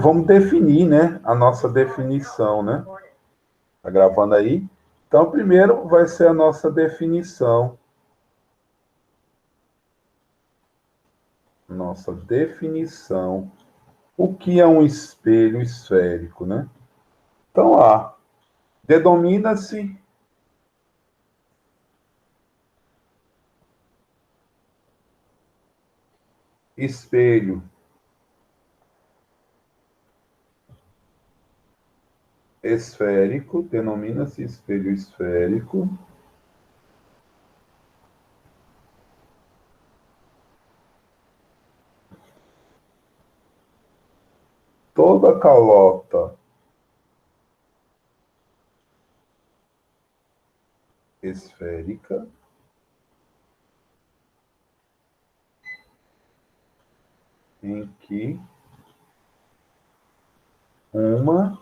vamos definir, né, a nossa definição, né? Tá gravando aí? Então, primeiro vai ser a nossa definição. Nossa definição. O que é um espelho esférico, né? Então, lá, denomina-se espelho esférico, denomina-se espelho esférico, toda calota esférica em que uma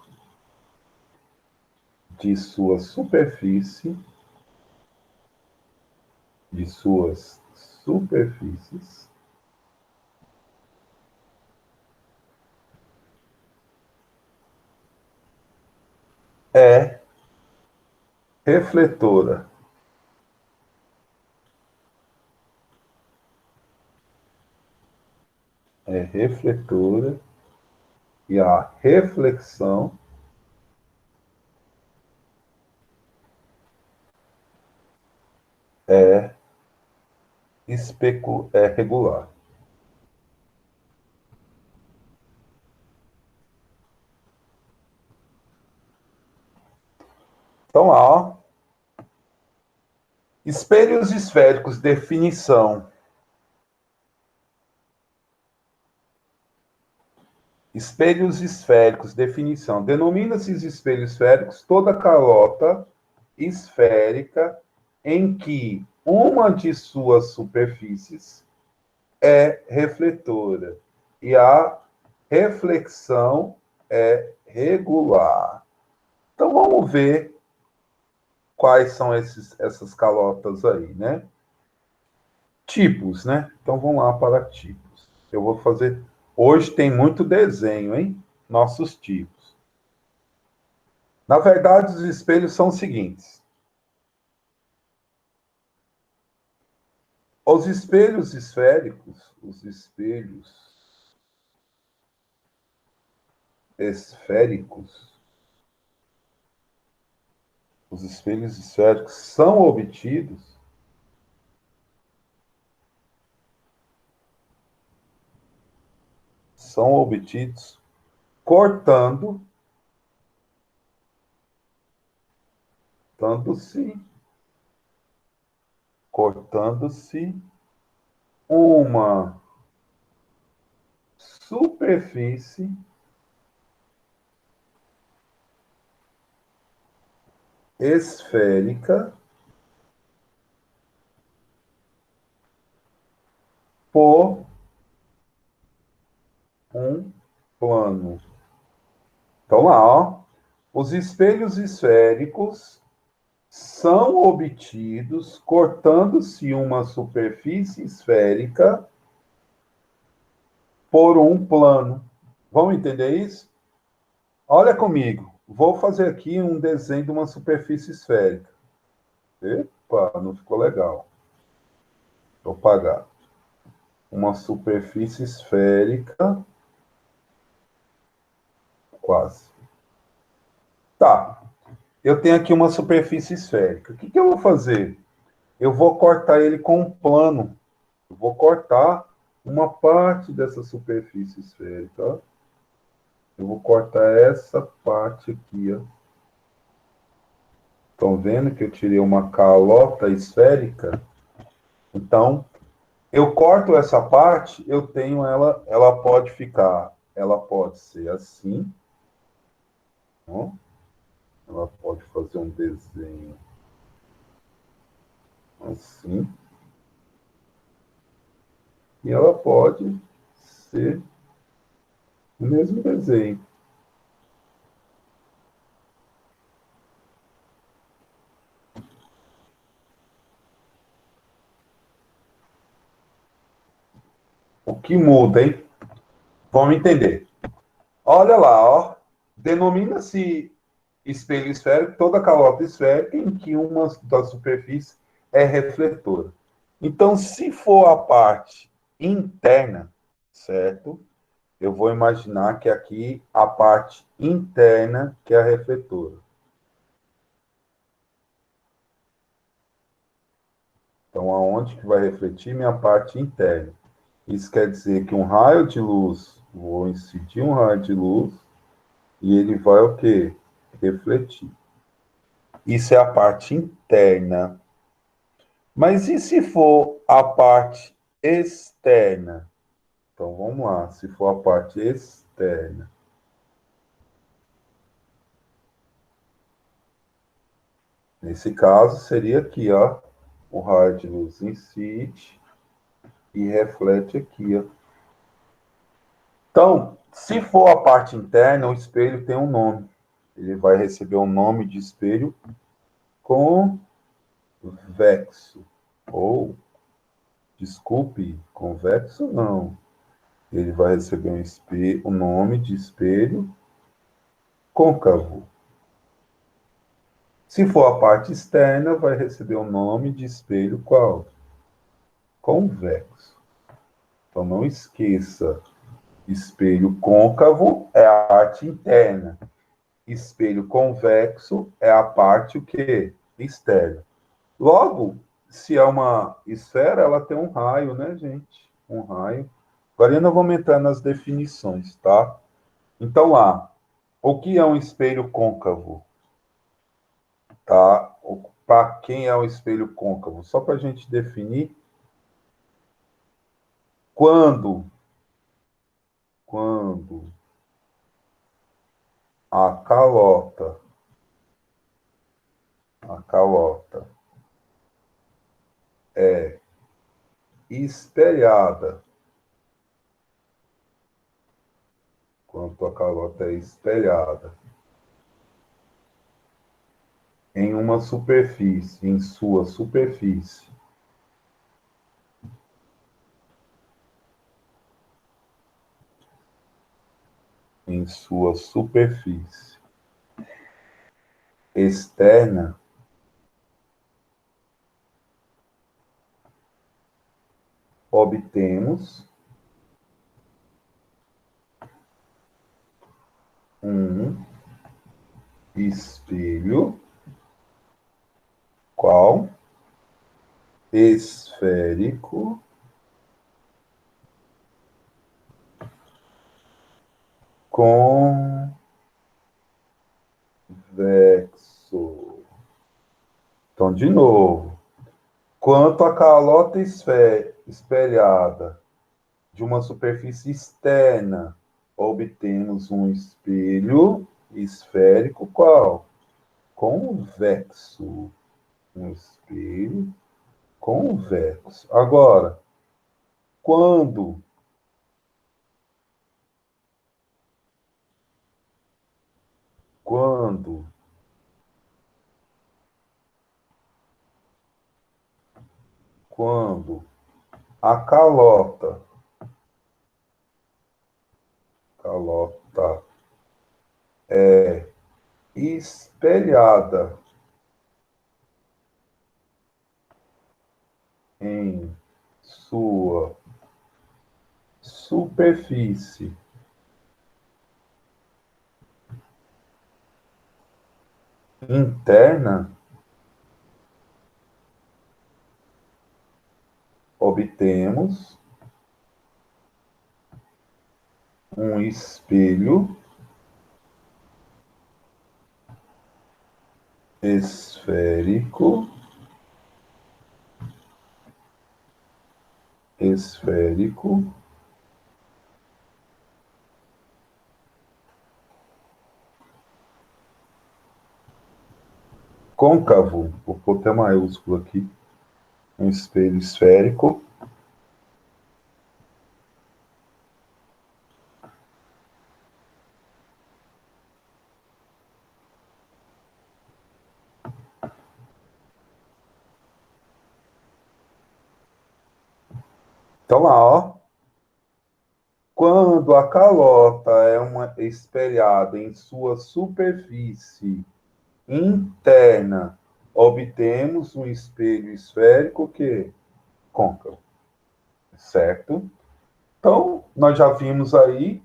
de suas superfícies é refletora. É refletora e a reflexão é, é regular. Então, lá, ó, espelhos esféricos, definição. Espelhos esféricos, definição. Denomina-se espelhos esféricos toda calota esférica em que uma de suas superfícies é refletora e a reflexão é regular. Então vamos ver quais são essas calotas aí, né? Tipos, né? Então vamos lá para tipos. Eu vou fazer. Hoje tem muito desenho, hein? Nossos tipos. Na verdade, os espelhos são os seguintes. Os espelhos esféricos, os espelhos esféricos, os espelhos esféricos são obtidos cortando-se uma superfície esférica por um plano. Então lá, ó, os espelhos esféricos são obtidos cortando-se uma superfície esférica por um plano. Vamos entender isso? Olha comigo. Vou fazer aqui um desenho de uma superfície esférica. Epa, não ficou legal. Vou apagar. Uma superfície esférica. Quase. Tá. Eu tenho aqui uma superfície esférica. O que eu vou fazer? Eu vou cortar ele com um plano. Eu vou cortar uma parte dessa superfície esférica. Ó. Eu vou cortar essa parte aqui. Ó. Estão vendo que eu tirei uma calota esférica? Então, eu corto essa parte, eu tenho ela pode ser assim, ó. Ela pode fazer um desenho assim, e ela pode ser o mesmo desenho. O que muda, hein? Vamos entender. Olha lá, ó. Denomina-se espelho esférico toda calota esférica em que uma das superfícies é refletora. Então, se for a parte interna, certo? Eu vou imaginar que aqui a parte interna que é a refletora. Então, aonde que vai refletir minha parte interna? Isso quer dizer que um raio de luz, vou incidir um raio de luz, e ele vai o quê? Refletir. Isso é a parte interna. Mas e se for a parte externa? Então vamos lá, se for a parte externa. Nesse caso, seria aqui, ó. O raio de luz incide e reflete aqui, ó. Então, se for a parte interna, o espelho tem um nome. Ele vai receber um nome de espelho convexo. Ou, desculpe, convexo não. Ele vai receber um nome de espelho côncavo. Se for a parte externa, vai receber o nome de espelho qual? Convexo. Então não esqueça, espelho côncavo é a parte interna. Espelho convexo é a parte o quê? Externa. Logo, se é uma esfera, ela tem um raio, né, gente? Um raio. Agora nós vamos entrar nas definições, tá? Então lá, o que é um espelho côncavo? Tá? Para quem é o espelho côncavo? Só para a gente definir quando, quando a calota é espelhada, quando a calota é espelhada em uma superfície, em sua superfície, em sua superfície externa, obtemos um espelho qual esférico convexo. Então, de novo, quanto a calota espelhada de uma superfície externa, obtemos um espelho esférico qual? Convexo. Um espelho convexo. Agora, quando quando quando a calota é espelhada em sua superfície interna, obtemos um espelho esférico, esférico, côncavo, vou pôr até maiúsculo aqui, um espelho esférico. Então lá, ó, Quando a calota é espelhada em sua superfície interna, obtemos um espelho esférico que côncavo, certo? Então, nós já vimos aí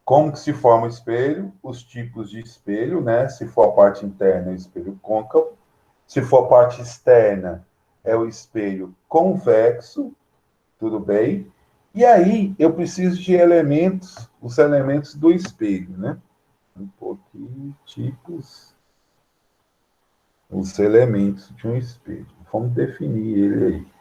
como que se forma o espelho, os tipos de espelho, né? Se for a parte interna, é o espelho côncavo. Se for a parte externa, é o espelho convexo, tudo bem? E aí, eu preciso de elementos, os elementos do espelho, né? Um pouquinho, tipos, os elementos de um espelho. Vamos definir ele aí.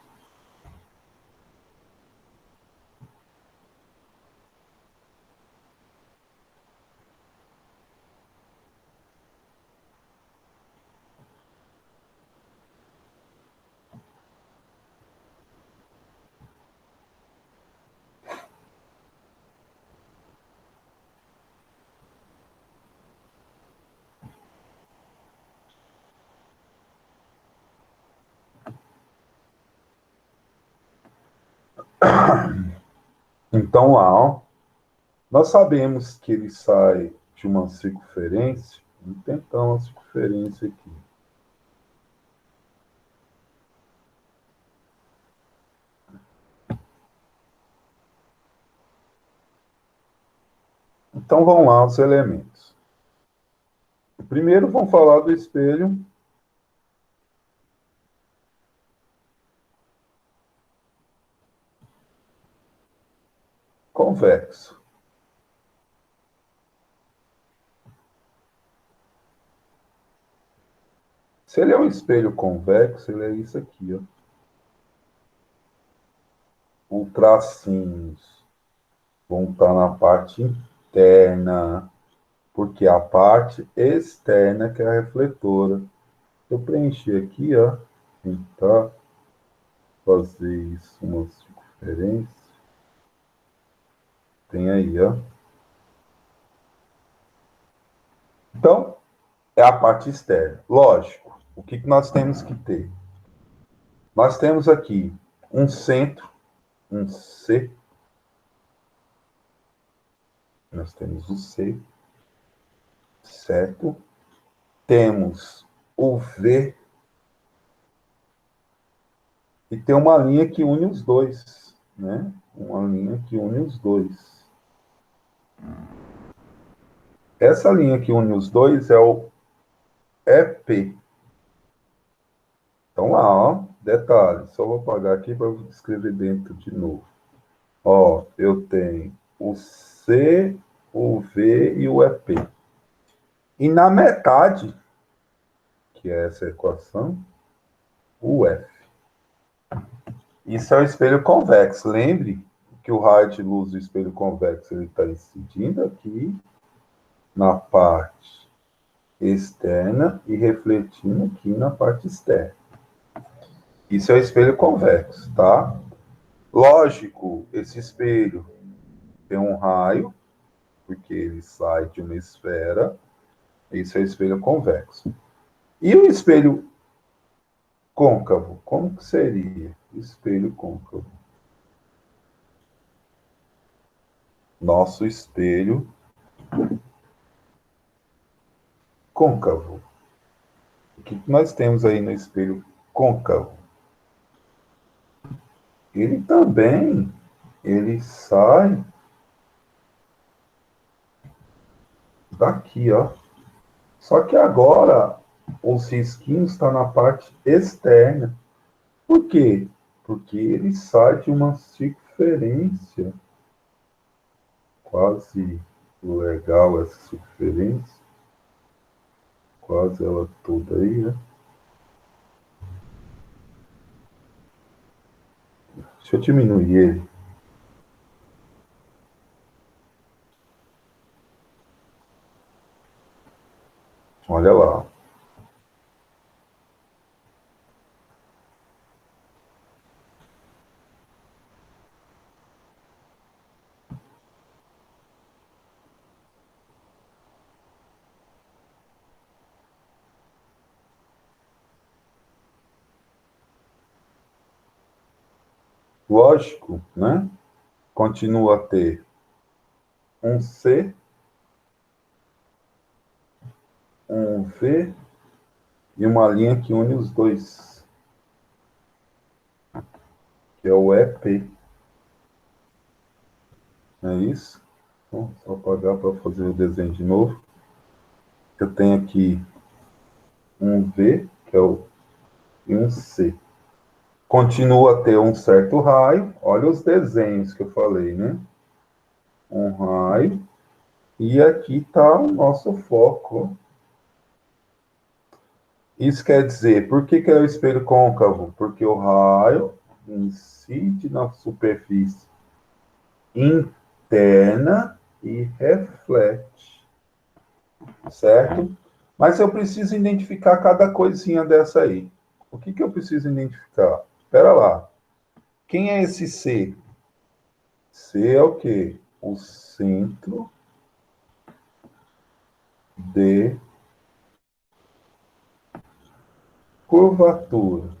Então, lá, ó, nós sabemos que ele sai de uma circunferência. Vamos tentar uma circunferência aqui. Então, vão lá os elementos. Primeiro, vamos falar do espelho convexo. Se ele é um espelho convexo, ele é isso aqui, ó. Os tracinhos vão estar na parte interna, porque a parte externa que é a refletora. Eu preenchi aqui, ó, tentar fazer isso uma circunferência. Tem aí, ó. Então, é a parte externa. Lógico, o que nós temos que ter? Nós temos aqui um centro, um C. Nós temos o C, certo? Temos o V e tem uma linha que une os dois, né? Uma linha que une os dois. Essa linha que une os dois é o EP. Então lá, ó, detalhe, só vou apagar aqui para escrever dentro de novo. Ó, eu tenho o C, o V e o EP. E na metade, que é essa equação, o F. Isso é o espelho convexo. Lembre que o raio de luz do espelho convexo ele está incidindo aqui na parte externa e refletindo aqui na parte externa. Isso é o espelho convexo, tá? Lógico, esse espelho tem um raio, porque ele sai de uma esfera. Isso é o espelho convexo. E o espelho côncavo? Como que seria? Espelho côncavo. Nosso espelho côncavo. O que nós temos aí no espelho côncavo? Ele também, ele sai daqui, ó. Só que agora os risquinhos estão na parte externa. Por quê? Porque ele sai de uma circunferência. Quase legal essa circunferência. Quase ela toda aí, né? Deixa eu diminuir ele. Olha lá. Lógico, né? continua a ter um C, um V e uma linha que une os dois, que é o EP. Não é isso? Então, só apagar para fazer o desenho de novo. Eu tenho aqui um V, que é e um C. Continua a ter um certo raio. Olha os desenhos que eu falei, né? Um raio. E aqui está o nosso foco. Isso quer dizer, por que é o espelho côncavo? Porque o raio incide na superfície interna e reflete, certo? Mas eu preciso identificar cada coisinha dessa aí. O que eu preciso identificar? Espera lá. Quem é esse C? C é o quê? O centro de curvatura.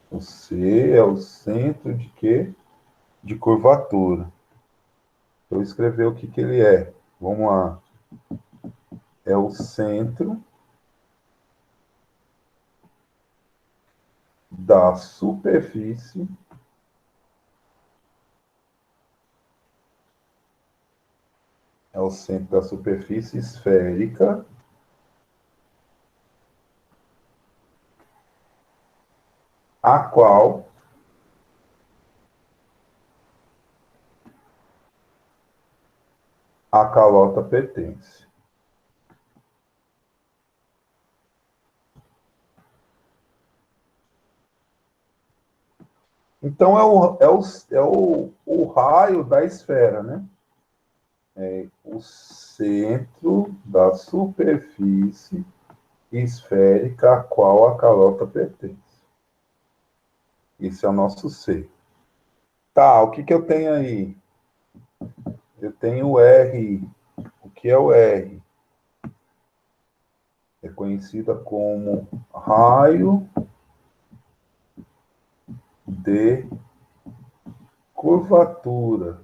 O C é o centro de quê? De curvatura. Eu escrever o que ele é. Vamos lá. É o centro da superfície é o centro da superfície esférica a qual a calota pertence. Então, o raio da esfera, né? É o centro da superfície esférica a qual a calota pertence. Esse é o nosso C. Tá, o que eu tenho aí? Eu tenho o R. O que é o R? É conhecida como raio de curvatura.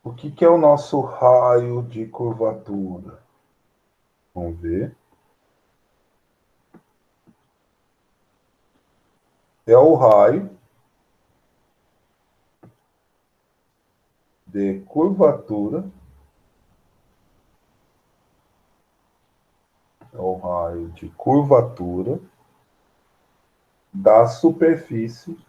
O que é o nosso raio de curvatura? Vamos ver. É o raio de curvatura. É o raio de curvatura da superfície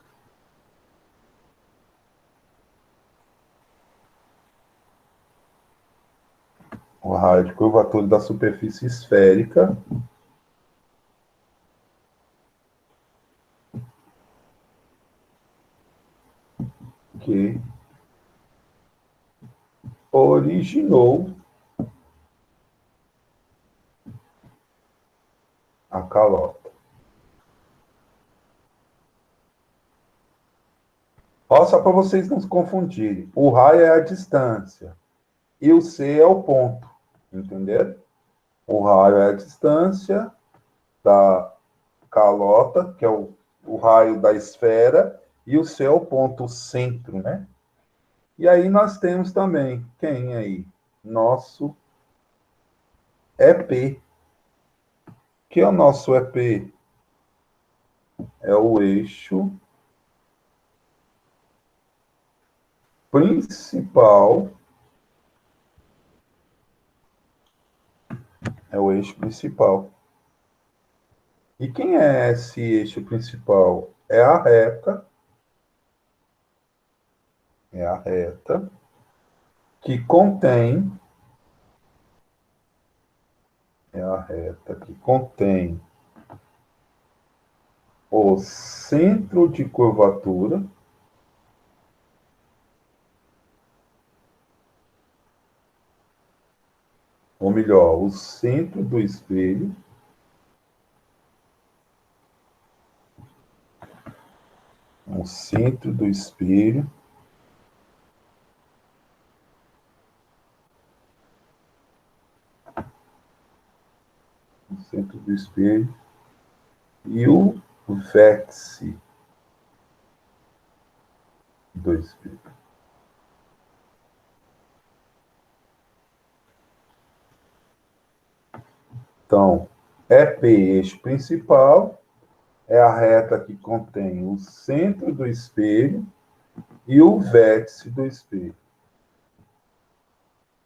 o raio de curvatura da superfície esférica que originou a calota. Ó, só para vocês não se confundirem. O raio é a distância e o C é o ponto. Entenderam? O raio é a distância da calota, que é o raio da esfera, e o C é o ponto, o centro, né? E aí nós temos também, quem aí? Nosso EP. O que é o nosso EP? É o eixo principal. É o eixo principal. E quem é esse eixo principal? É a reta que contém, é a reta que contém o centro de curvatura, ou melhor, o centro do espelho, o centro do espelho, o espelho e o vértice do espelho. Então, EP eixo principal é a reta que contém o centro do espelho e o vértice do espelho.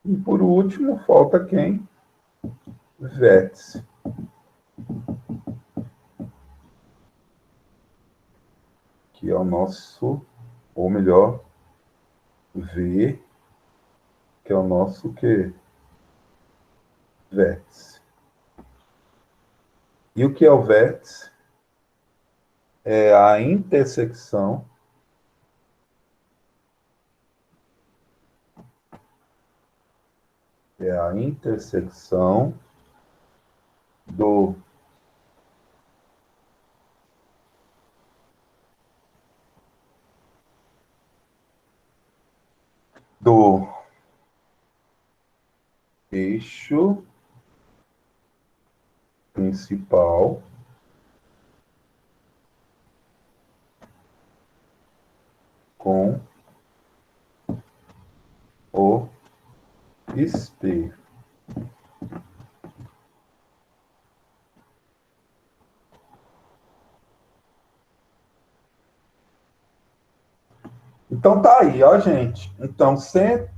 E por último, falta quem? Vértice. Que é o nosso, ou melhor, V, que é o nosso quê? Vértice. E o que é o vértice? É a intersecção do do eixo principal com o espelho. Então tá aí, ó, gente. Então, centro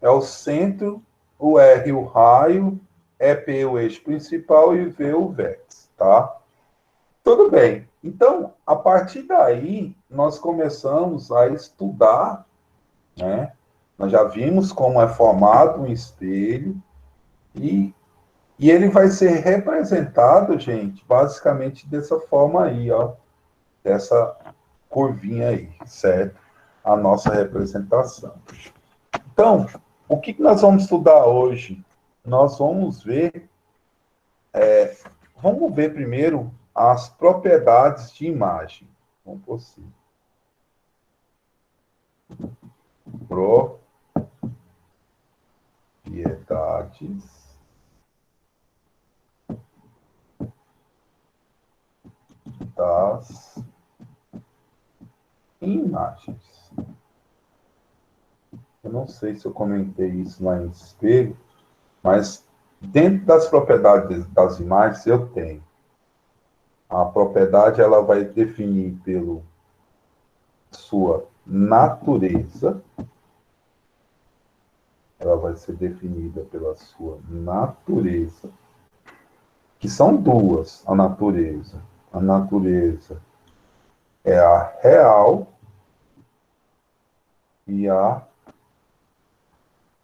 é o centro, o R o raio, EP o eixo principal e V o vértice, tá? Tudo bem. Então, a partir daí, nós começamos a estudar, né? Nós já vimos como é formado um espelho e, e ele vai ser representado, gente, basicamente dessa forma aí, ó, dessa curvinha aí, certo? A nossa representação. Então, o que nós vamos estudar hoje? Nós vamos ver primeiro as propriedades de imagem. Vamos por cima. Propriedades das imagens. Eu não sei se eu comentei isso lá em espelho, mas dentro das propriedades das imagens eu tenho. A propriedade ela vai definir pela sua natureza, ela vai ser definida pela sua natureza, que são duas, a natureza. A natureza é a real e a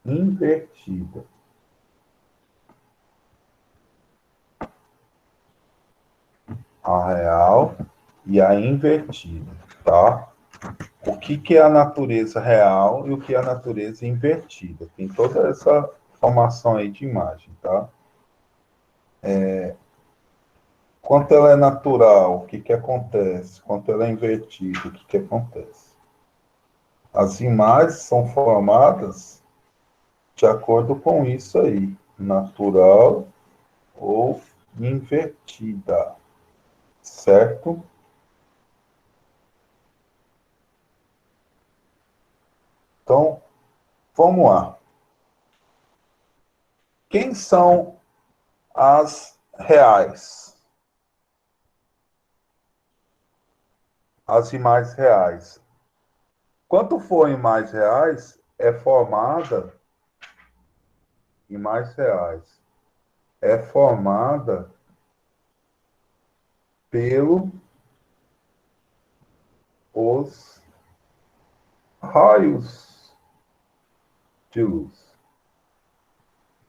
invertida. A real e a invertida, tá? O que é a natureza real e o que é a natureza invertida? Tem toda essa formação aí de imagem, tá? Quanto ela é natural, o que acontece? Quanto ela é invertida, o que acontece? As imagens são formadas de acordo com isso aí, natural ou invertida, certo? Então, vamos lá. Quem são as reais? As imagens reais. Quanto for imagens reais, é formada, imagens reais, é formada pelo os raios de luz.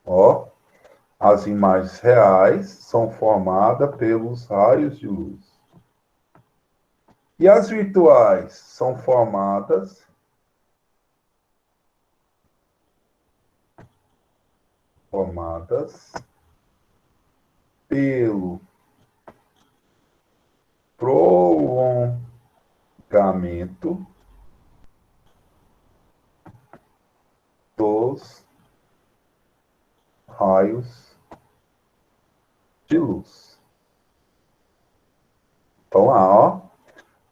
Ó, as imagens reais são formadas pelos raios de luz. E as virtuais são formadas pelo prolongamento dos raios de luz.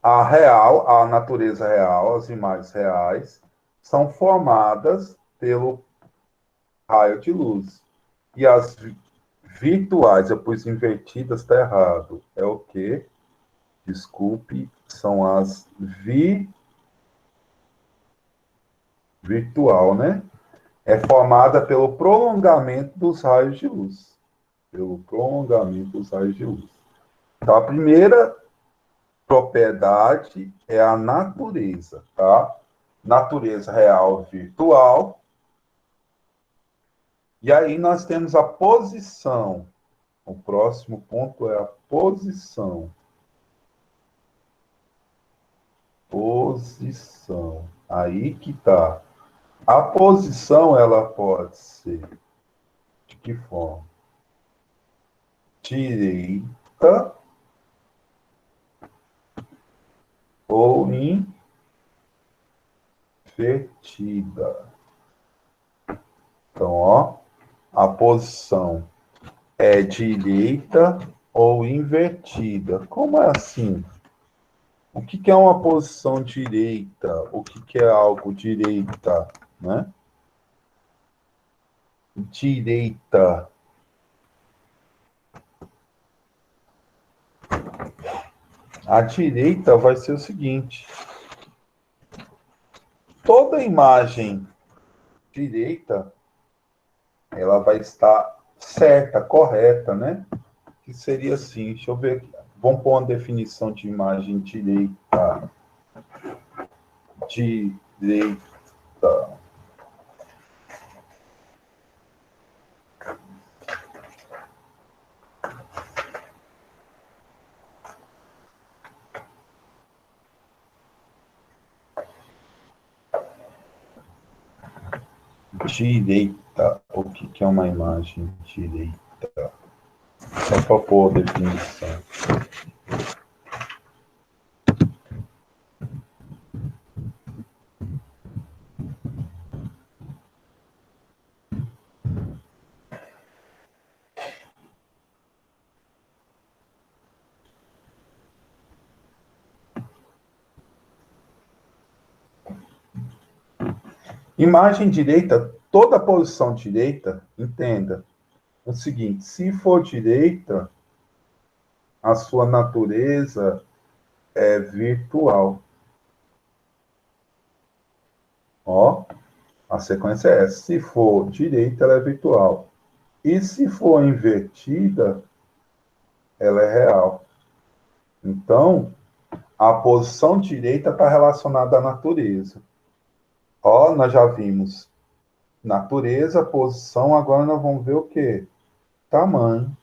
A real, a natureza real, as imagens reais, são formadas pelo raio de luz. E as virtuais, eu pus invertidas, está errado. É o quê? Desculpe, são as virtual, né? É formada pelo prolongamento dos raios de luz. Pelo prolongamento dos raios de luz. Então, a primeira propriedade é a natureza, tá? Natureza real virtual. E aí nós temos a posição. O próximo ponto é a posição. Posição. Aí que tá. A posição, ela pode ser de que forma? Direita ou invertida. Então, ó, a posição é direita ou invertida. Como é assim? O que é uma posição direita? O que é algo direita, né? Direita. A direita vai ser o seguinte: toda imagem direita, ela vai estar certa, correta, né? Que seria assim, deixa eu ver aqui. Vamos pôr uma definição de imagem direita. Direita. Direita. O que é uma imagem direita? Só para pôr a definição. Imagem direita, toda posição direita, entenda o seguinte: se for direita, a sua natureza é virtual. Ó, a sequência é essa. Se for direita, ela é virtual. E se for invertida, ela é real. Então, a posição direita está relacionada à natureza. Ó, nós já vimos natureza, posição, agora nós vamos ver o quê? Tamanho.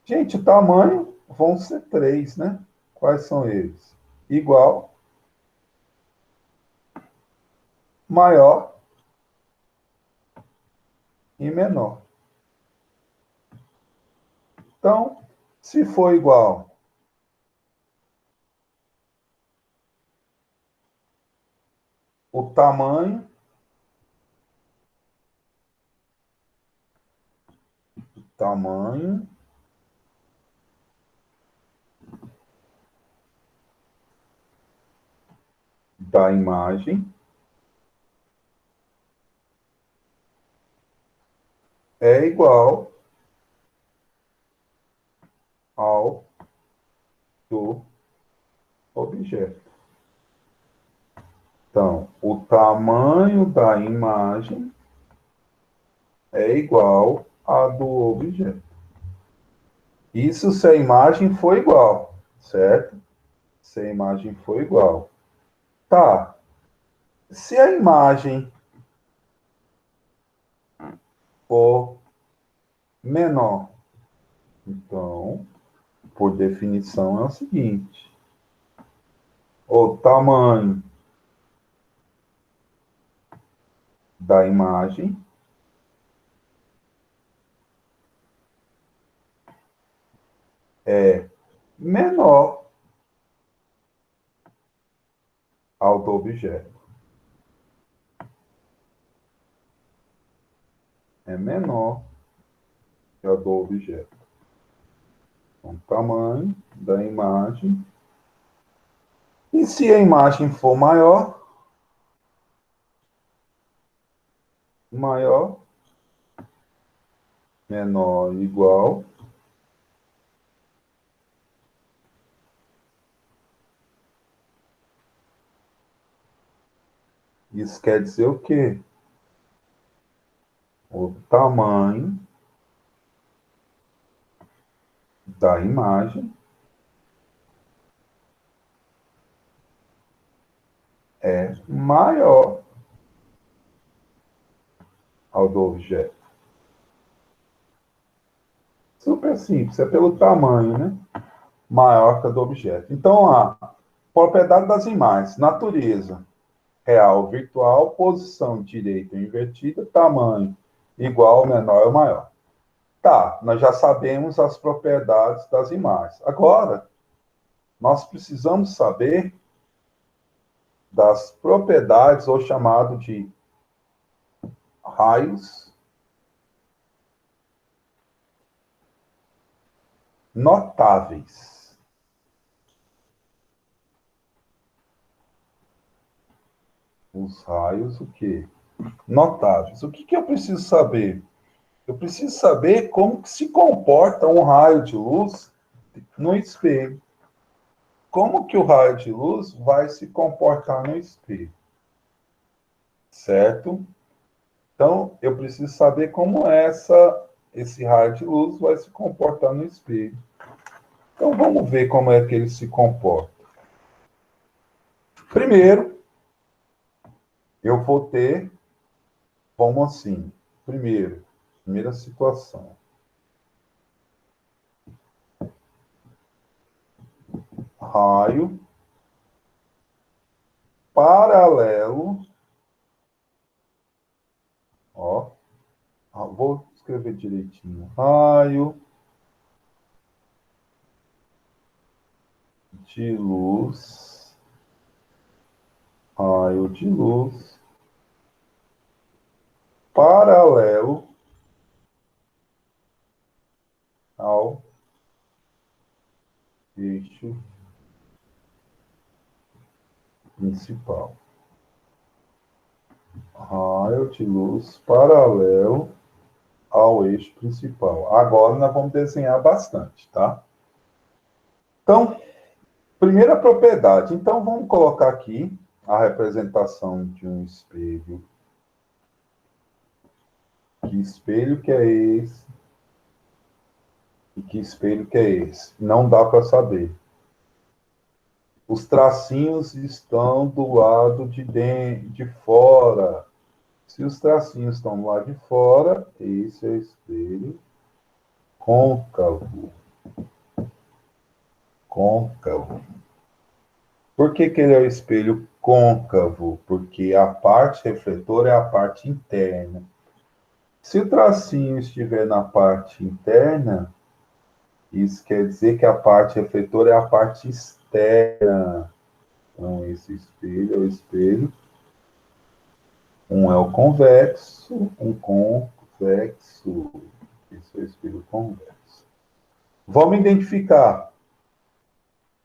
Gente, o tamanho vão ser três, né? Quais são eles? Igual, maior e menor. Então, se for igual, o tamanho da imagem é igual ao do objeto. Então, o tamanho da imagem é igual a do objeto. Isso se a imagem for igual, certo? Se a imagem for igual. Tá. Se a imagem for menor, então, por definição, é o seguinte: o tamanho da imagem é menor ao do objeto. É menor que ao do objeto. Então, tamanho da imagem. E se a imagem for maior, menor, igual. Isso quer dizer o quê? O tamanho da imagem é maior ao do objeto. Super simples, é pelo tamanho, né? Maior que a do objeto. Então, a propriedade das imagens, natureza, real, virtual, posição direita invertida, tamanho igual, menor ou maior. Tá, nós já sabemos as propriedades das imagens. Agora, nós precisamos saber das propriedades, ou chamado de raios notáveis. Os raios, o quê? Notáveis. O que eu preciso saber? Eu preciso saber como que se comporta um raio de luz no espelho. Como que o raio de luz vai se comportar no espelho? Certo? Então, eu preciso saber como esse raio de luz vai se comportar no espelho. Então, vamos ver como é que ele se comporta. Primeiro, eu vou ter, vamos assim, primeira situação. Raio paralelo, ó, vou escrever direitinho. Raio de luz, raio de luz paralelo ao eixo principal. Raio de luz paralelo ao eixo principal. Agora nós vamos desenhar bastante, tá? Então, primeira propriedade. Então, vamos colocar aqui a representação de um espelho. Que espelho que é esse? E que espelho que é esse? Não dá para saber. Os tracinhos estão do lado de fora. Se os tracinhos estão do lado de fora, esse é o espelho côncavo. Côncavo. Por que ele é o espelho côncavo? Porque a parte refletora é a parte interna. Se o tracinho estiver na parte interna, isso quer dizer que a parte refletora é a parte externa. Então, esse espelho é o espelho. Um é o convexo, um convexo. Esse é o espelho convexo. Vamos identificar.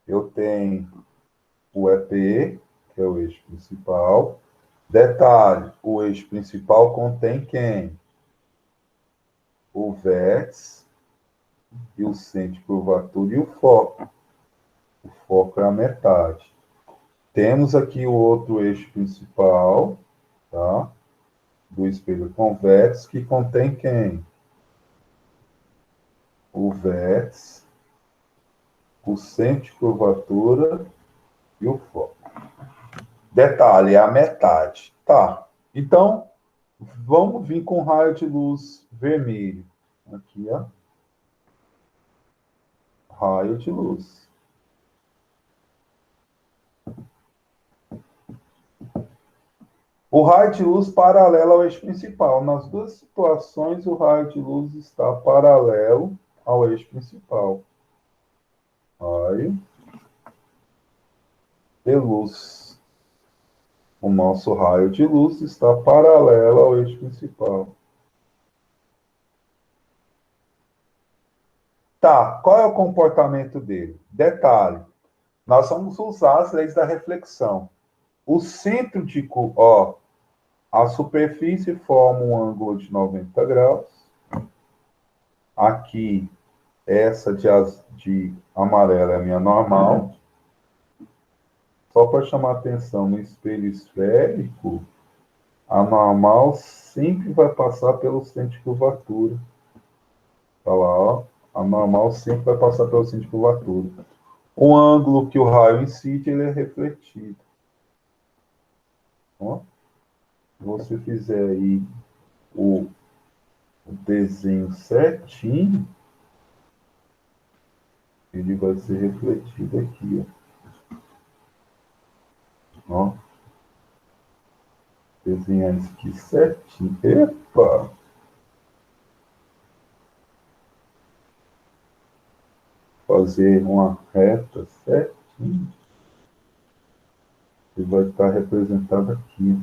Eu tenho o EP, que é o eixo principal. Detalhe, o eixo principal contém quem? O vértice e o centro de curvatura e o foco. O foco é a metade. Temos aqui o outro eixo principal, tá? Do espelho convexo, que contém quem? O vértice, o centro de curvatura e o foco. Detalhe, é a metade. Tá. Então, vamos vir com raio de luz vermelho. Aqui, ó. Raio de luz. O raio de luz paralelo ao eixo principal. Nas duas situações, o raio de luz está paralelo ao eixo principal. Raio de luz. O nosso raio de luz está paralelo ao eixo principal. Tá, qual é o comportamento dele? Detalhe, nós vamos usar as leis da reflexão. O centro de... Ó, a superfície forma um ângulo de 90 graus. Aqui, essa de amarelo é a minha normal. Só para chamar a atenção, no espelho esférico, a normal sempre vai passar pelo centro de curvatura. Tá lá, ó. A normal sempre vai passar pelo centro de curvatura. O ângulo que o raio incide, ele é refletido. Ó. Se você fizer aí o desenho certinho, ele vai ser refletido aqui, ó. Ó. Desenhar isso aqui certinho. Epa! Fazer uma reta certinho. Ele vai estar representado aqui.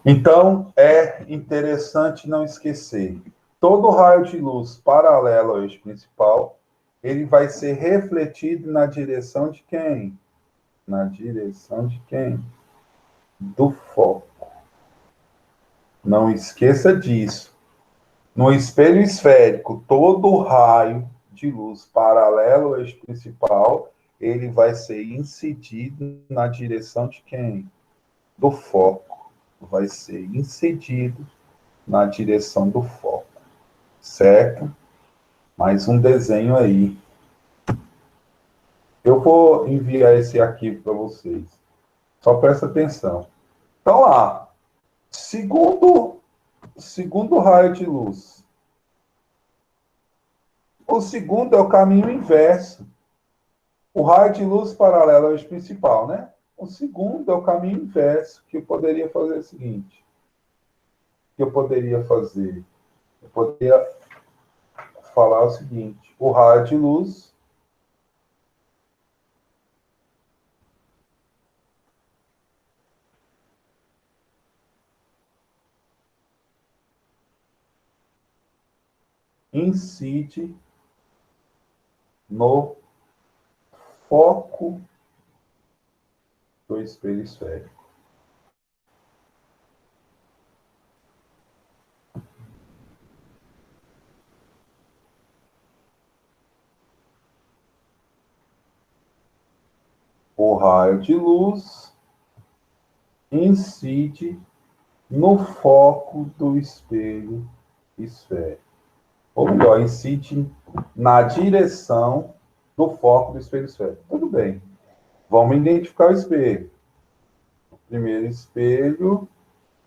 Então, é interessante não esquecer. Todo raio de luz paralelo ao eixo principal, ele vai ser refletido na direção de quem? Na direção de quem? Do foco. Não esqueça disso. No espelho esférico, todo raio de luz paralelo ao eixo principal, ele vai ser incidido na direção de quem? Do foco. Vai ser incidido na direção do foco. Certo? Mais um desenho aí. Eu vou enviar esse arquivo para vocês. Só presta atenção. Então, lá, segundo raio de luz. O segundo é o caminho inverso. O raio de luz paralelo ao eixo principal, né? O segundo é o caminho inverso, que eu poderia fazer o seguinte. Que eu poderia fazer? Eu poderia falar o seguinte. O raio de luz incide no foco do espelho esférico. O raio de luz incide no foco do espelho esférico. Ou melhor, incide na direção do foco do espelho esférico. Tudo bem. Vamos identificar o espelho. O primeiro espelho,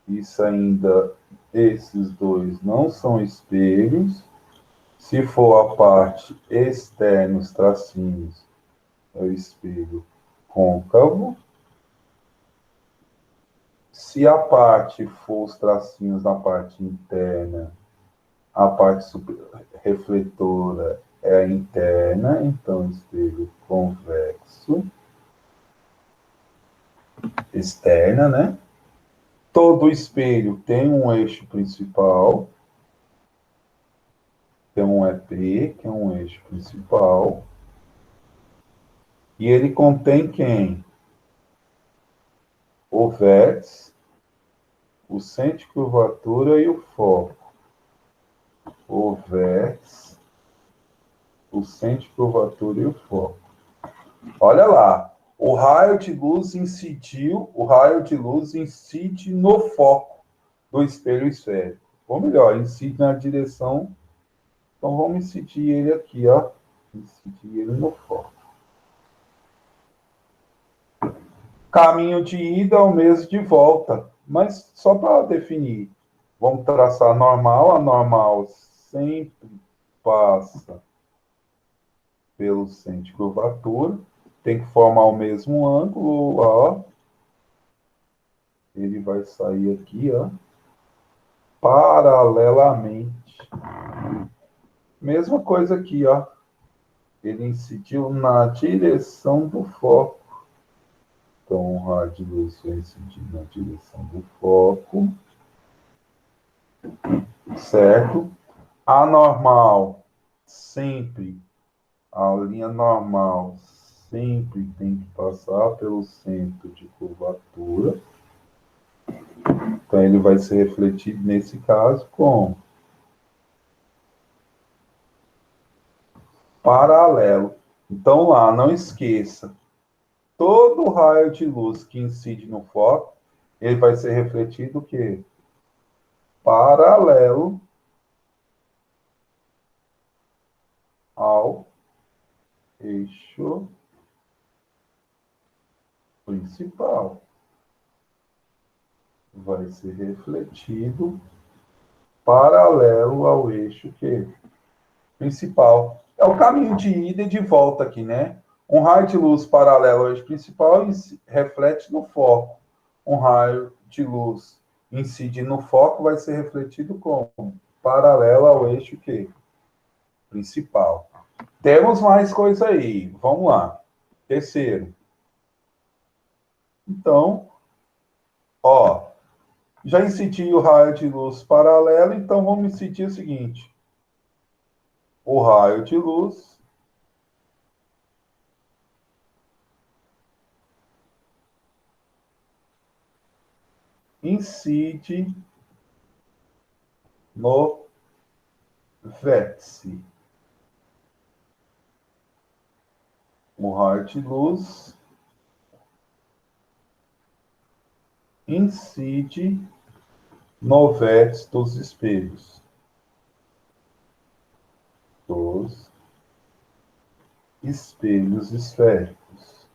isso ainda, esses dois não são espelhos. Se for a parte externa, os tracinhos, é o espelho côncavo. Se a parte for os tracinhos na parte interna, a parte refletora é a interna, então espelho convexo. Externa, né? Todo espelho tem um eixo principal, tem um EP, que é um eixo principal, e ele contém quem? O vértice, o centro de curvatura e o foco. O vértice, o centro de curvatura e o foco. Olha lá, o raio de luz incide no foco do espelho esférico. Ou melhor, incide na direção. Então vamos incidir ele aqui, ó. Incidir ele no foco. Caminho de ida é o mesmo de volta. Mas só para definir, vamos traçar normal. A normal sempre passa pelo centro de curvatura. Tem que formar o mesmo ângulo, ó. Ele vai sair aqui, ó. Paralelamente. Mesma coisa aqui, ó. Ele incidiu na direção do foco. Então, um raio de luz vai incidir na direção do foco, certo? A normal, sempre, a linha normal sempre tem que passar pelo centro de curvatura. Então, ele vai ser refletido, nesse caso, com paralelo. Então, lá, não esqueça, todo raio de luz que incide no foco, ele vai ser refletido o quê? Paralelo ao eixo principal. Vai ser refletido paralelo ao eixo que principal. É o caminho de ida e de volta aqui, né? Um raio de luz paralelo ao eixo principal reflete no foco. Um raio de luz incide no foco vai ser refletido como paralelo ao eixo que principal. Temos mais coisa aí. Vamos lá. Terceiro. Então, ó, já incidi o raio de luz paralelo, então vamos incidir o seguinte: o raio de luz incide no vértice. O raio de luz incide no vértice dos espelhos. Dos espelhos esféricos.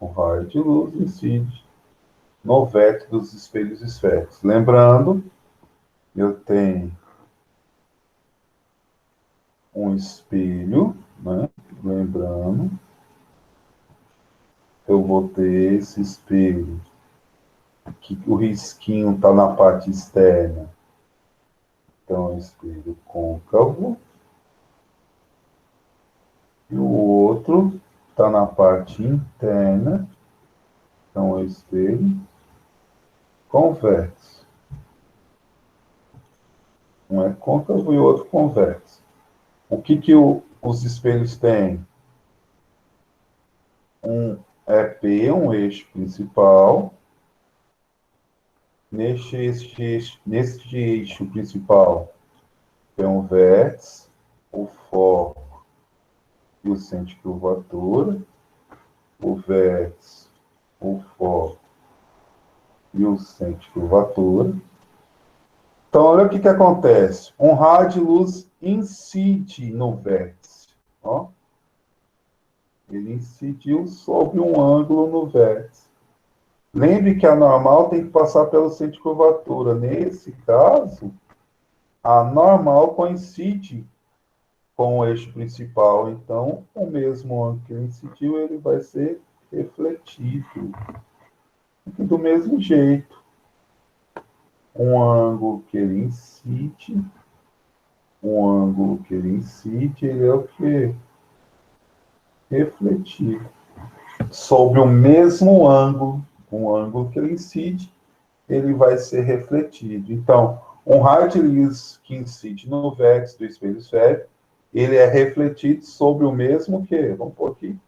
O raio de luz incide no vértice dos espelhos esféricos. Lembrando, eu tenho um espelho, né? Lembrando, eu vou ter esse espelho, que o risquinho está na parte externa. Então, é um espelho côncavo. E o outro está na parte interna. Então, é um espelho convexo. Um é côncavo e o outro convexo. O que, os espelhos têm? Um EP, um eixo principal. Neste eixo principal tem um vértice, o foco e o centro de curvatura. O vértice, o foco e o centro de curvatura. Então, olha o que acontece. Um raio de luz incide no vértice. Ó. Ele incidiu sobre um ângulo no vértice. Lembre que a normal tem que passar pelo centro de curvatura. Nesse caso, a normal coincide com o eixo principal. Então, o mesmo ângulo que ele incidiu, ele vai ser refletido. Do mesmo jeito, um ângulo que ele incide, ele é o que? Refletido. Sobre o mesmo ângulo, um ângulo que ele incide, ele vai ser refletido. Então, um raio de luz que incide no vértice do espelho esférico, ele é refletido sobre o mesmo que? Vamos pôr aqui.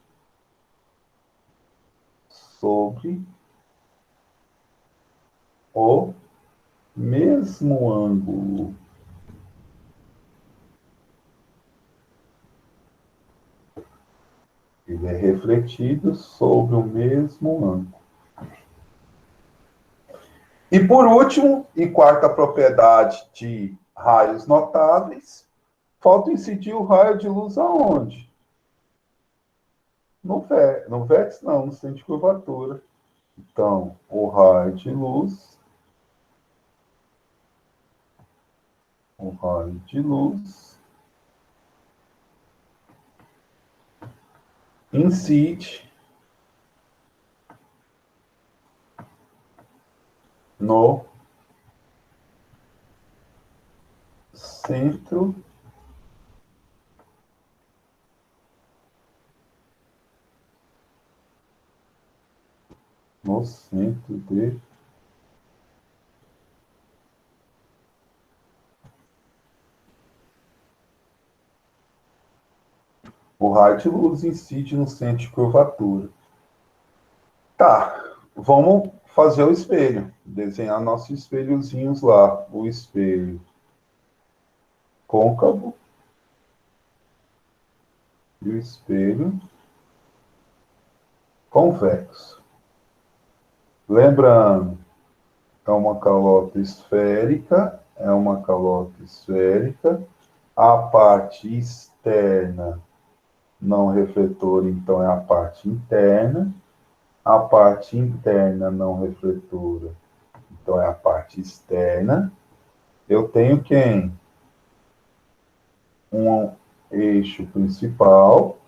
Sobre o mesmo ângulo. Ele é refletido sobre o mesmo ângulo. E por último, e quarta propriedade de raios notáveis, falta incidir o raio de luz aonde? No vértice não, no centro de curvatura. Então, o raio de luz incide no centro no centro de o raio de luz incide no centro de curvatura. Tá, vamos fazer o espelho. Desenhar nossos espelhozinhos lá. O espelho côncavo e o espelho convexo. Lembrando, é uma calota esférica, é uma calota esférica. A parte externa não refletora, então é a parte interna. A parte interna não refletora, então é a parte externa. Eu tenho quem? Um eixo principal,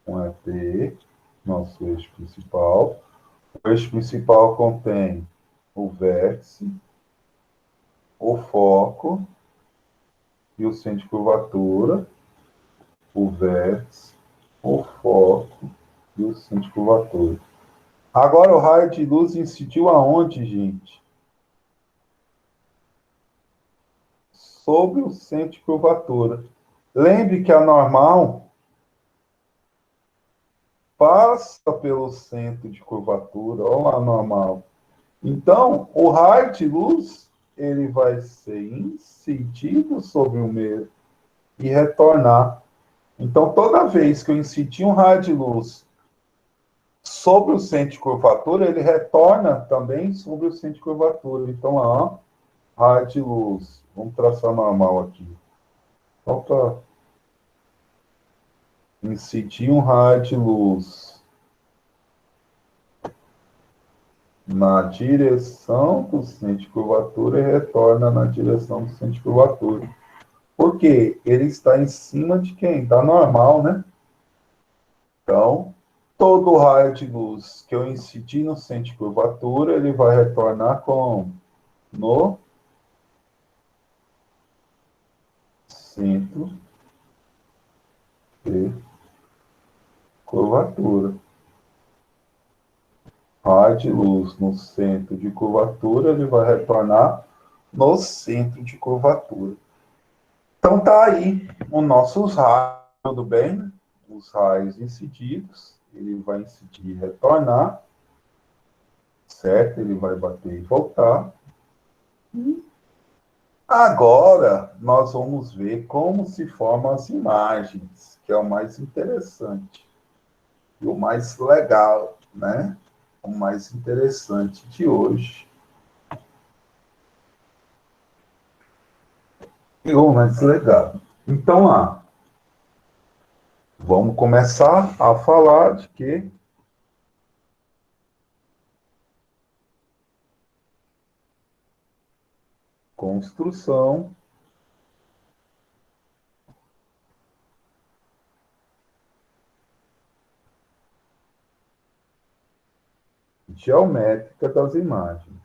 um EP, nosso eixo principal. O eixo principal contém o vértice, o foco e o centro de curvatura. O vértice, o foco e o centro de curvatura. Agora o raio de luz incidiu aonde, gente? Sobre o centro de curvatura. Lembre que a normal passa pelo centro de curvatura. Olha lá, normal. Então, o raio de luz ele vai ser incidido sobre o meio e retornar. Então, toda vez que eu incidir um raio de luz sobre o centro de curvatura, ele retorna também sobre o centro de curvatura. Então, ó, raio de luz. Vamos traçar normal aqui. Só para incidir um raio de luz na direção do centro de curvatura e retorna na direção do centro de curvatura. Porque ele está em cima de quem? Da normal, né? Então, todo raio de luz que eu incidir no centro de curvatura, ele vai retornar com no centro de curvatura. Raio de luz no centro de curvatura, ele vai retornar no centro de curvatura. Então tá aí os nossos raios, tudo bem? Né? Os raios incididos, ele vai incidir e retornar, certo? Ele vai bater e voltar. Agora nós vamos ver como se formam as imagens, que é o mais interessante e o mais legal, né? O mais interessante de hoje. E o mais legal. Então, vamos começar a falar de que construção geométrica das imagens.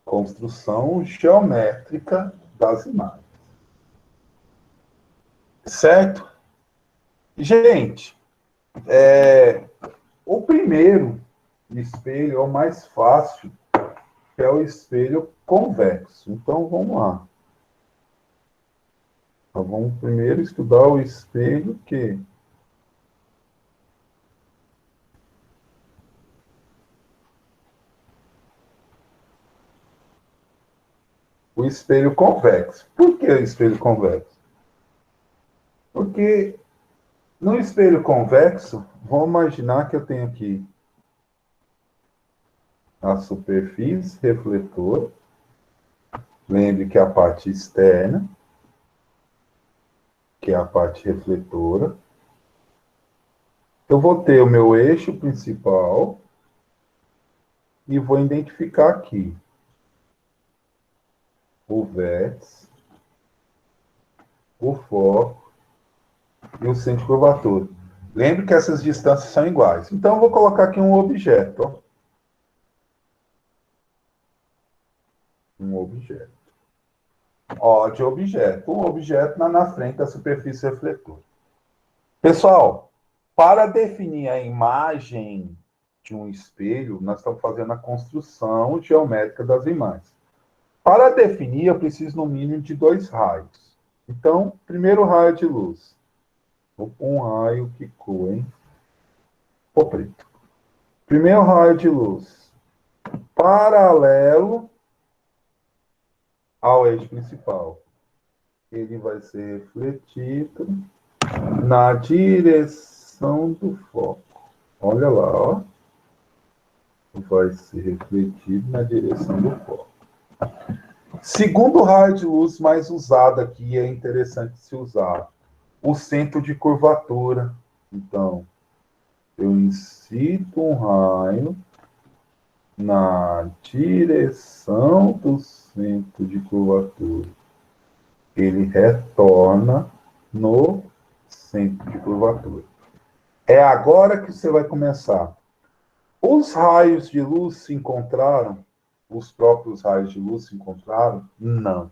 Construção geométrica das imagens. Certo? Gente, o primeiro espelho é o mais fácil, que é o espelho convexo. Então, vamos lá. Então, vamos primeiro estudar o espelho que o espelho convexo. Por que o espelho convexo? Porque no espelho convexo, vamos imaginar que eu tenho aqui a superfície refletora. Lembre que é a parte externa, que é a parte refletora. Eu vou ter o meu eixo principal e vou identificar aqui o vértice, o foco e o centro de curvatura. Lembre que essas distâncias são iguais. Então, eu vou colocar aqui um objeto. Ó. Um objeto. Ó, de objeto. Um objeto na frente da superfície refletora. Pessoal, para definir a imagem de um espelho, nós estamos fazendo a construção geométrica das imagens. Para definir, eu preciso no mínimo de 2 raios. Então, primeiro raio de luz. Um raio que coa, hein? Pô, preto. Primeiro raio de luz. Paralelo ao eixo principal. Ele vai ser refletido na direção do foco. Olha lá, ó. Vai ser refletido na direção do foco. Segundo raio de luz mais usado aqui, é interessante se usar o centro de curvatura. Então, eu incito um raio na direção do centro de curvatura. Ele retorna no centro de curvatura. É agora que você vai começar. Os raios de luz se encontraram? Os próprios raios de luz se encontraram? Não.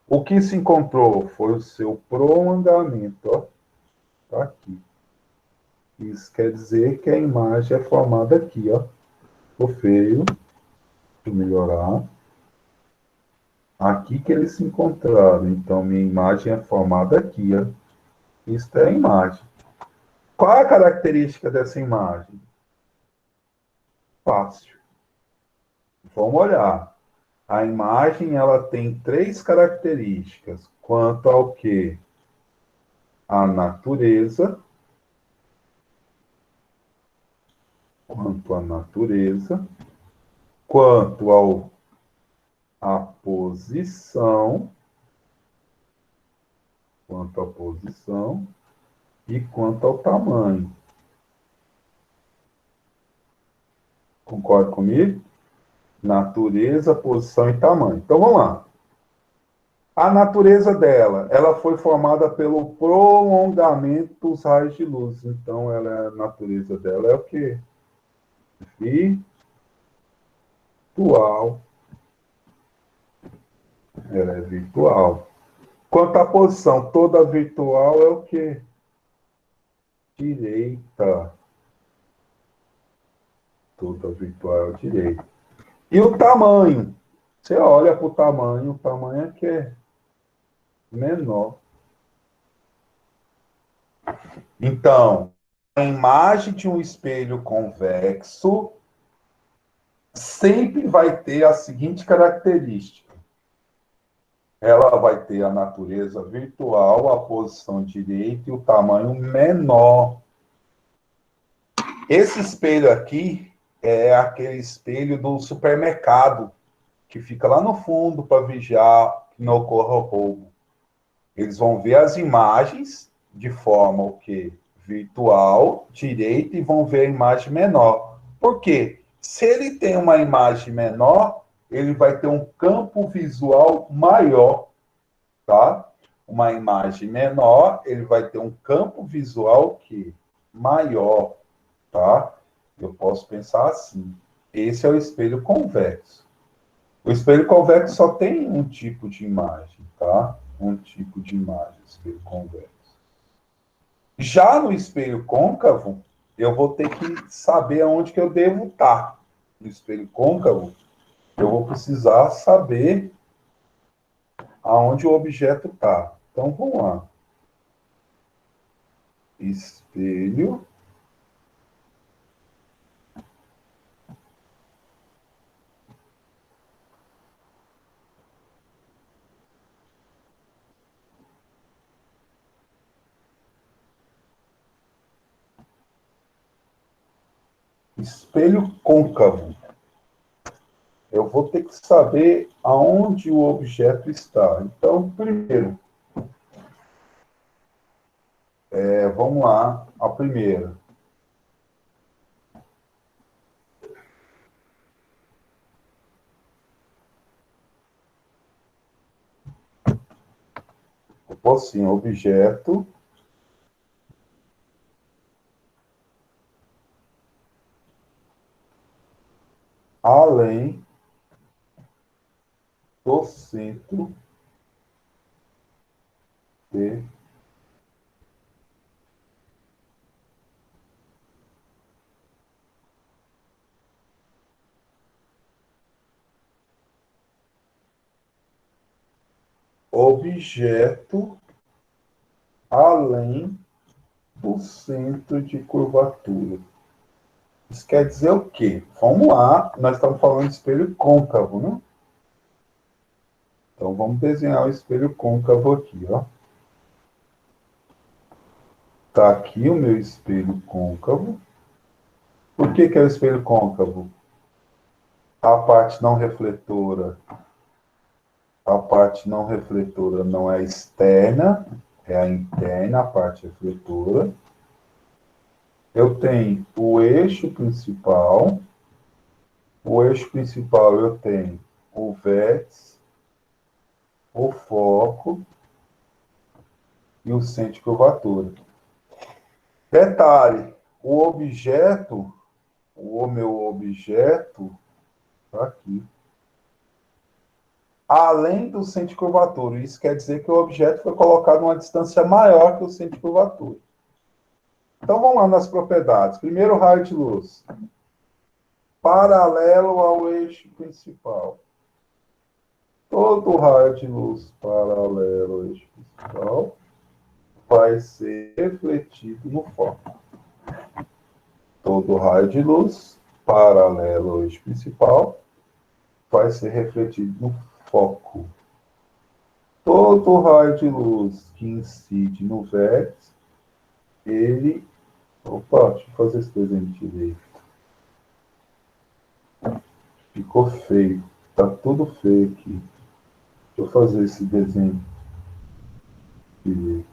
O que se encontrou foi o seu prolongamento. Ó. Tá aqui. Isso quer dizer que a imagem é formada aqui, ó. Ficou feio. Deixa eu melhorar. Aqui que eles se encontraram. Então, minha imagem é formada aqui, ó. Isso é a imagem. Qual é a característica dessa imagem? Fácil. Vamos olhar. A imagem, ela tem 3 características. Quanto ao quê? A natureza. Quanto à natureza. Quanto ao a posição, quanto à posição e quanto ao tamanho. Concorda comigo? Natureza, posição e tamanho. Então vamos lá. A natureza dela, ela foi formada pelo prolongamento dos raios de luz. Então a natureza dela é o quê? Virtual. Ela é virtual. Quanto à posição, toda virtual é o quê? Direita. Toda virtual é direita. E o tamanho? Você olha para o tamanho é que é menor. Então, a imagem de um espelho convexo sempre vai ter a seguinte característica. Ela vai ter a natureza virtual, a posição direita e o tamanho menor. Esse espelho aqui é aquele espelho do supermercado, que fica lá no fundo para vigiar que não ocorra o roubo. Eles vão ver as imagens de forma o quê? Virtual, direita, e vão ver a imagem menor. Por quê? Se ele tem uma imagem menor, ele vai ter um campo visual maior, tá? Uma imagem menor, ele vai ter um campo visual que maior, tá? Eu posso pensar assim. Esse é o espelho convexo. O espelho convexo só tem um tipo de imagem, tá? Um tipo de imagem, espelho convexo. Já no espelho côncavo, eu vou ter que saber aonde que eu devo estar. No espelho côncavo, eu vou precisar saber aonde o objeto está. Então, vamos lá. Espelho espelho côncavo. Eu vou ter que saber aonde o objeto está. Então, primeiro, vamos lá, a primeira. Eu posso sim, objeto além do centro de objeto além do centro de curvatura. Isso quer dizer o quê? Vamos lá, nós estamos falando de espelho côncavo, né? Então, vamos desenhar o espelho côncavo aqui, ó. Tá aqui o meu espelho côncavo. Por que é o espelho côncavo? A parte não refletora não é externa, é a interna, a parte refletora. Eu tenho o eixo principal. O eixo principal eu tenho o vértice, o foco e o centro de curvatura. Detalhe, o meu objeto, tá aqui, além do centro de curvatura. Isso quer dizer que o objeto foi colocado numa distância maior que o centro de curvatura. Então, vamos lá nas propriedades. Primeiro, raio de luz. Paralelo ao eixo principal. Todo raio de luz paralelo ao eixo principal vai ser refletido no foco. Todo raio de luz paralelo ao eixo principal vai ser refletido no foco. Todo raio de luz que incide no vértice, ele... Opa, deixa eu fazer esse desenho direito. Ficou feio. Tá tudo feio aqui. Deixa eu fazer esse desenho direito.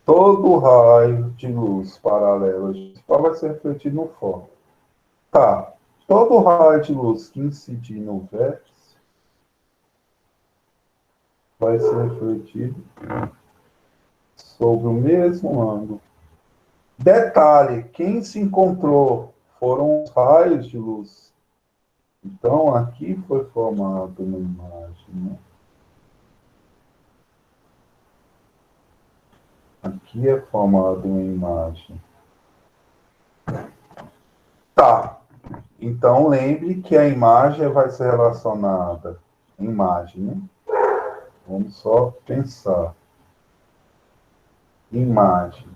Todo raio de luz paralelo ao principal vai ser refletido no foco. Tá. Todo raio de luz que incidir no vértice vai ser refletido sobre o mesmo ângulo. Detalhe, quem se encontrou foram os raios de luz. Então, aqui foi formada uma imagem, né? Aqui é formada uma imagem. Tá. Então, lembre que a imagem vai ser relacionada. Imagem, né? Vamos só pensar. Imagem.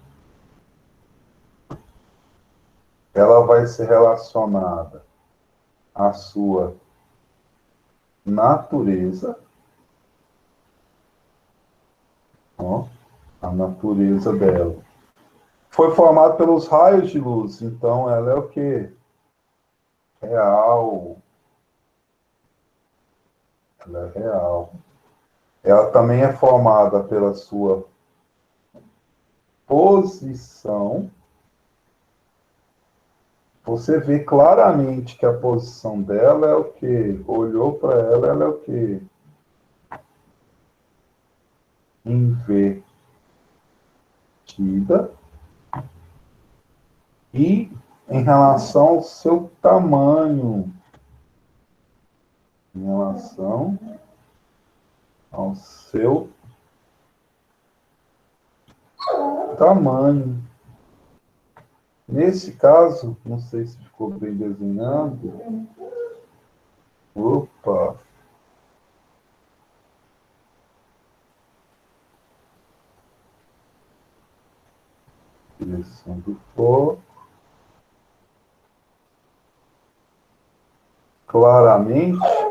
Ela vai ser relacionada à sua natureza. Ó, a natureza dela. Foi formada pelos raios de luz. Então, ela é o quê? Real. Ela é real. Ela também é formada pela sua posição. Você vê claramente que a posição dela é o quê? Olhou para ela, ela é o quê? Invertida. E em relação ao seu tamanho. Em relação ao seu tamanho. Nesse caso, não sei se ficou bem desenhado. Opa! Direção do foco. Claramente.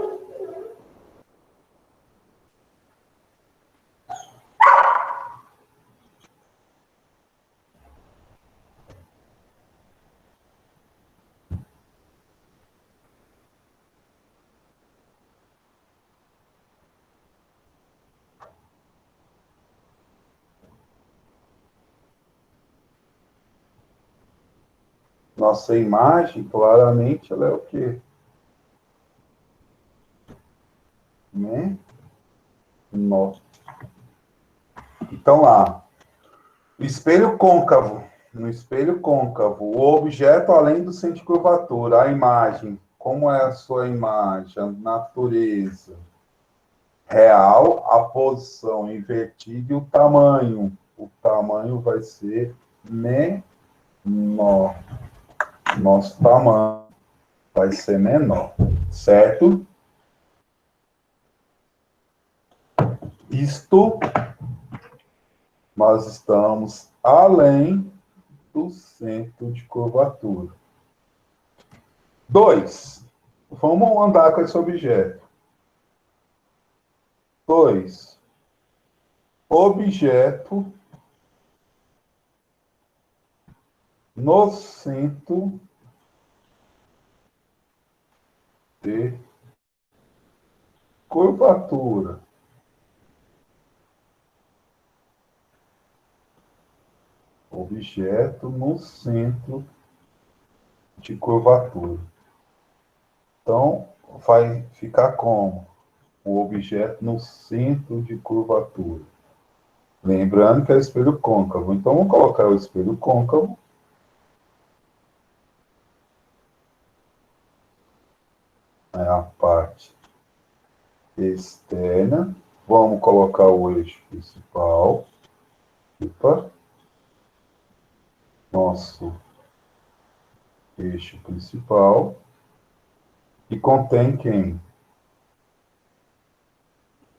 Nossa imagem, claramente, ela é o quê? Né? Então, lá. Espelho côncavo. No espelho côncavo, o objeto além do centro de curvatura, a imagem. Como é a sua imagem? A natureza. Real, a posição invertida e o tamanho. O tamanho vai ser menor. Nosso tamanho vai ser menor, certo? Isto, nós estamos além do centro de curvatura. 2. Vamos andar com esse objeto. 2. Objeto no centro de curvatura. Objeto no centro de curvatura. Então, vai ficar como? O objeto no centro de curvatura. Lembrando que é o espelho côncavo. Então, vamos colocar o espelho côncavo. É a parte externa. Vamos colocar o eixo principal. Opa. Nosso eixo principal. E contém quem?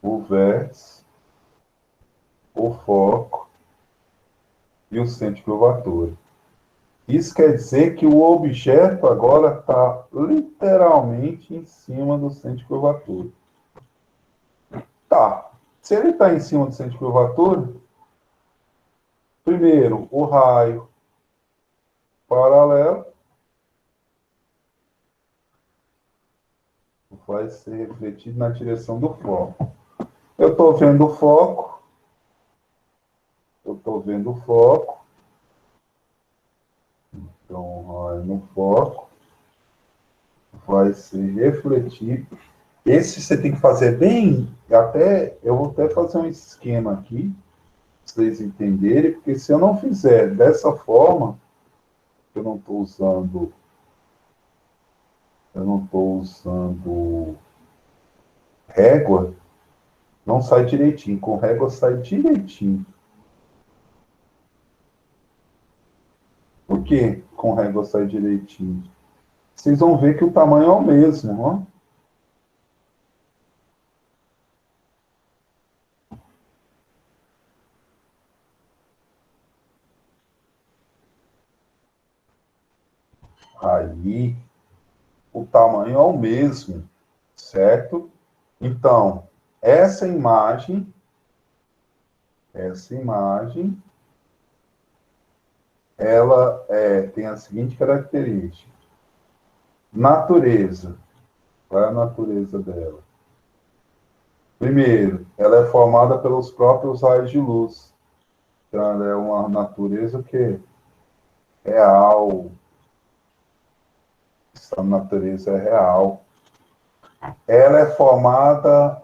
O vértice, o foco e o centro de curvatura. Isso quer dizer que o objeto agora está literalmente em cima do centro de curvatura. Tá. Se ele está em cima do centro de curvatura, primeiro, o raio paralelo vai ser refletido na direção do foco. Eu estou vendo o foco. Eu estou vendo o foco. Então, raio no foco vai ser refletido. Esse você tem que fazer bem. Eu vou até fazer um esquema aqui, para vocês entenderem, porque se eu não fizer dessa forma, eu não estou usando régua, não sai direitinho. Com régua sai direitinho. Por que com régua sai direitinho? Vocês vão ver que o tamanho é o mesmo, ó. Aí, o tamanho é o mesmo, certo? Então, essa imagem, ela tem a seguinte característica. Natureza. Qual é a natureza dela? Primeiro, ela é formada pelos próprios raios de luz. Então, ela é uma natureza que é real. Essa natureza é real. Ela é formada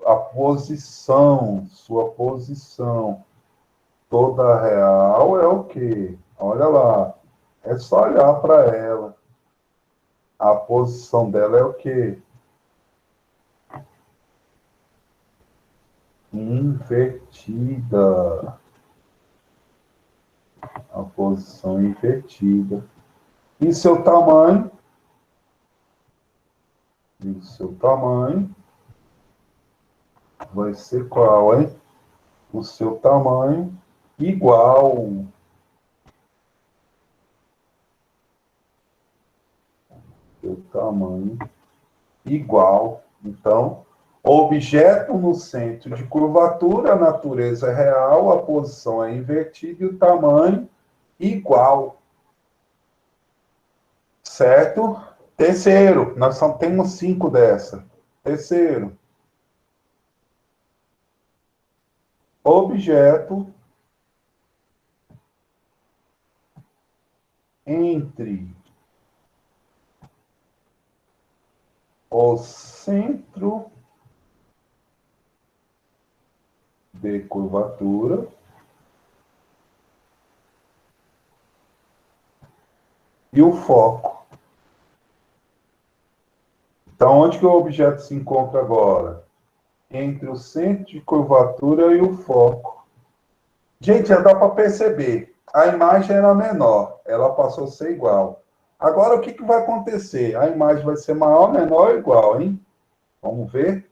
a posição, sua posição toda real é o quê? Olha lá. É só olhar para ela. A posição dela é o quê? Invertida. A posição invertida. E seu tamanho? E o seu tamanho vai ser qual, hein? O seu tamanho igual. Seu tamanho igual. Então, objeto no centro de curvatura, a natureza é real, a posição é invertida e o tamanho igual. Certo? Terceiro, nós só temos 5 dessa. Terceiro, objeto entre o centro de curvatura e o foco. Então, onde que o objeto se encontra agora? Entre o centro de curvatura e o foco. Gente, já dá para perceber. A imagem era menor, ela passou a ser igual. Agora, o que, que vai acontecer? A imagem vai ser maior, menor ou igual, hein? Vamos ver?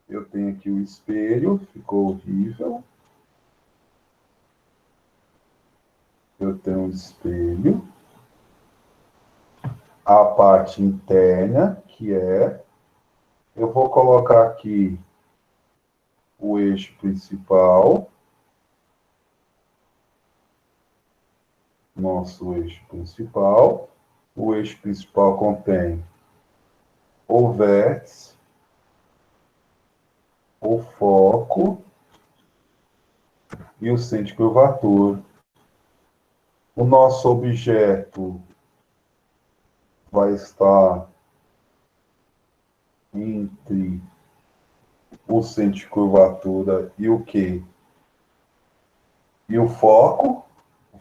Eu tenho aqui o espelho, ficou horrível. Eu tenho um espelho. A parte interna, que é... Eu vou colocar aqui o eixo principal. Nosso eixo principal. O eixo principal contém o vértice, o foco e o centro de curvatura. O nosso objeto vai estar entre o centro de curvatura e o quê? E o foco.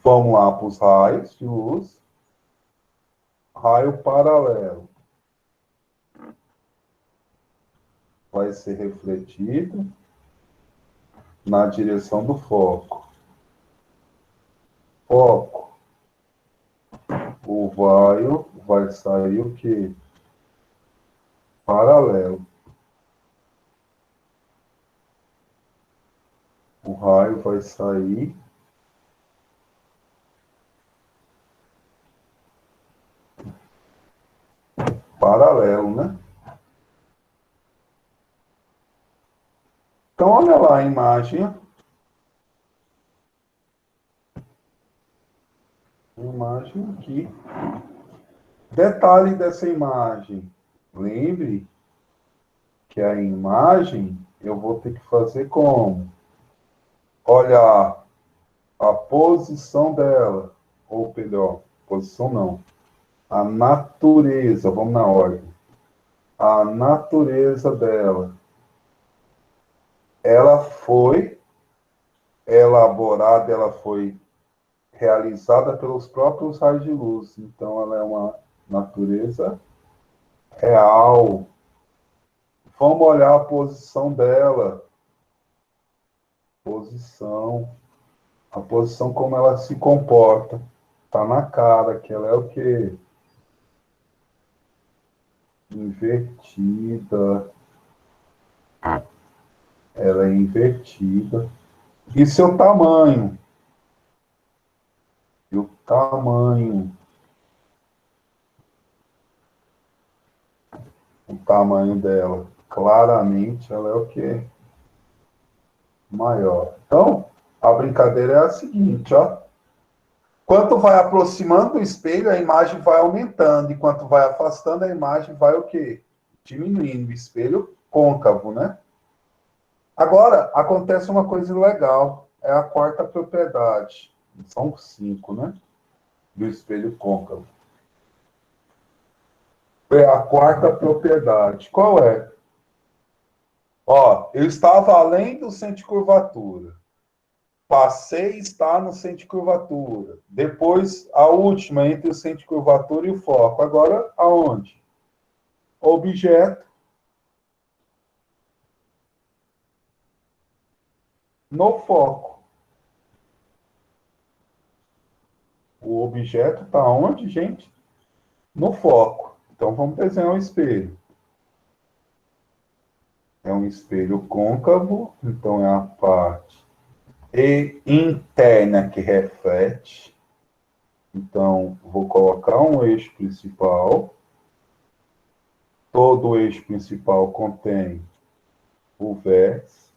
Vamos lá para os raios de luz. Raio paralelo vai ser refletido na direção do foco. Foco. O raio vai sair o quê? Paralelo. O raio vai sair paralelo, né? Então, olha lá a imagem. Imagem aqui. Detalhe dessa imagem. Lembre que a imagem eu vou ter que fazer como? Olhar a posição dela. Ou, perdão, posição não. A natureza, vamos na ordem. A natureza dela. Ela foi elaborada, ela foi realizada pelos próprios raios de luz. Então, ela é uma natureza real. Vamos olhar a posição dela. Posição. A posição como ela se comporta. Tá na cara que ela é o quê? Invertida. Ela é invertida. E seu tamanho? E o tamanho? O tamanho dela. Claramente ela é o quê? Maior. Então, a brincadeira é a seguinte, ó. Quanto vai aproximando do espelho, a imagem vai aumentando. E quanto vai afastando, a imagem vai o quê? Diminuindo. Espelho côncavo, né? Agora, acontece uma coisa legal. É a quarta propriedade. São 5, né? Do espelho côncavo. É a quarta propriedade. Qual é? Ó, eu estava além do centro de curvatura. Passei a estar no centro de curvatura. Depois, a última, entre o centro de curvatura e o foco. Agora, aonde? Objeto no foco. O objeto está onde, gente? No foco. Então, vamos desenhar um espelho. É um espelho côncavo, então é a parte interna que reflete. Então, vou colocar um eixo principal. Todo eixo principal contém o vértice,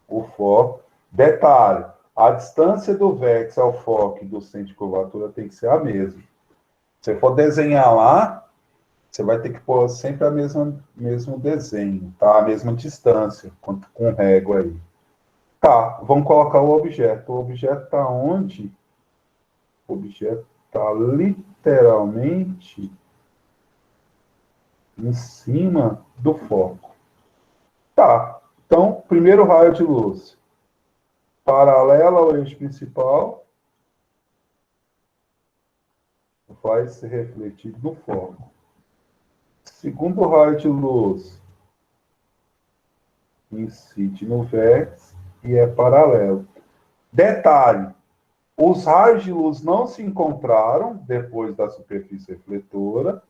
o foco. Detalhe, a distância do vértice ao foco e do centro de curvatura tem que ser a mesma. Se você for desenhar lá, você vai ter que pôr sempre a mesmo desenho, tá? A mesma distância, com régua aí. Tá, vamos colocar o objeto. O objeto está onde? O objeto está literalmente em cima do foco. Tá, então, primeiro raio de luz. Paralela ao eixo principal. vai ser refletido no foco. Segundo raio de luz incide no vértice e é paralelo. Detalhe, os raios de luz não se encontraram depois da superfície refletora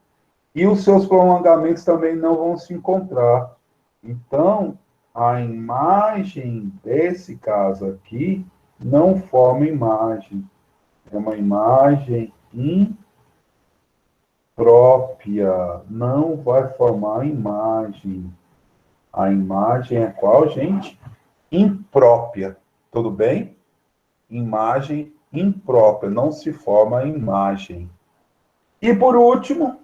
e os seus prolongamentos também não vão se encontrar. Então, a imagem desse caso aqui não forma imagem. É uma imagem imprópria. Não vai formar imagem. A imagem é qual, gente? Imprópria. Tudo bem? Imagem imprópria. Não se forma imagem. E por último,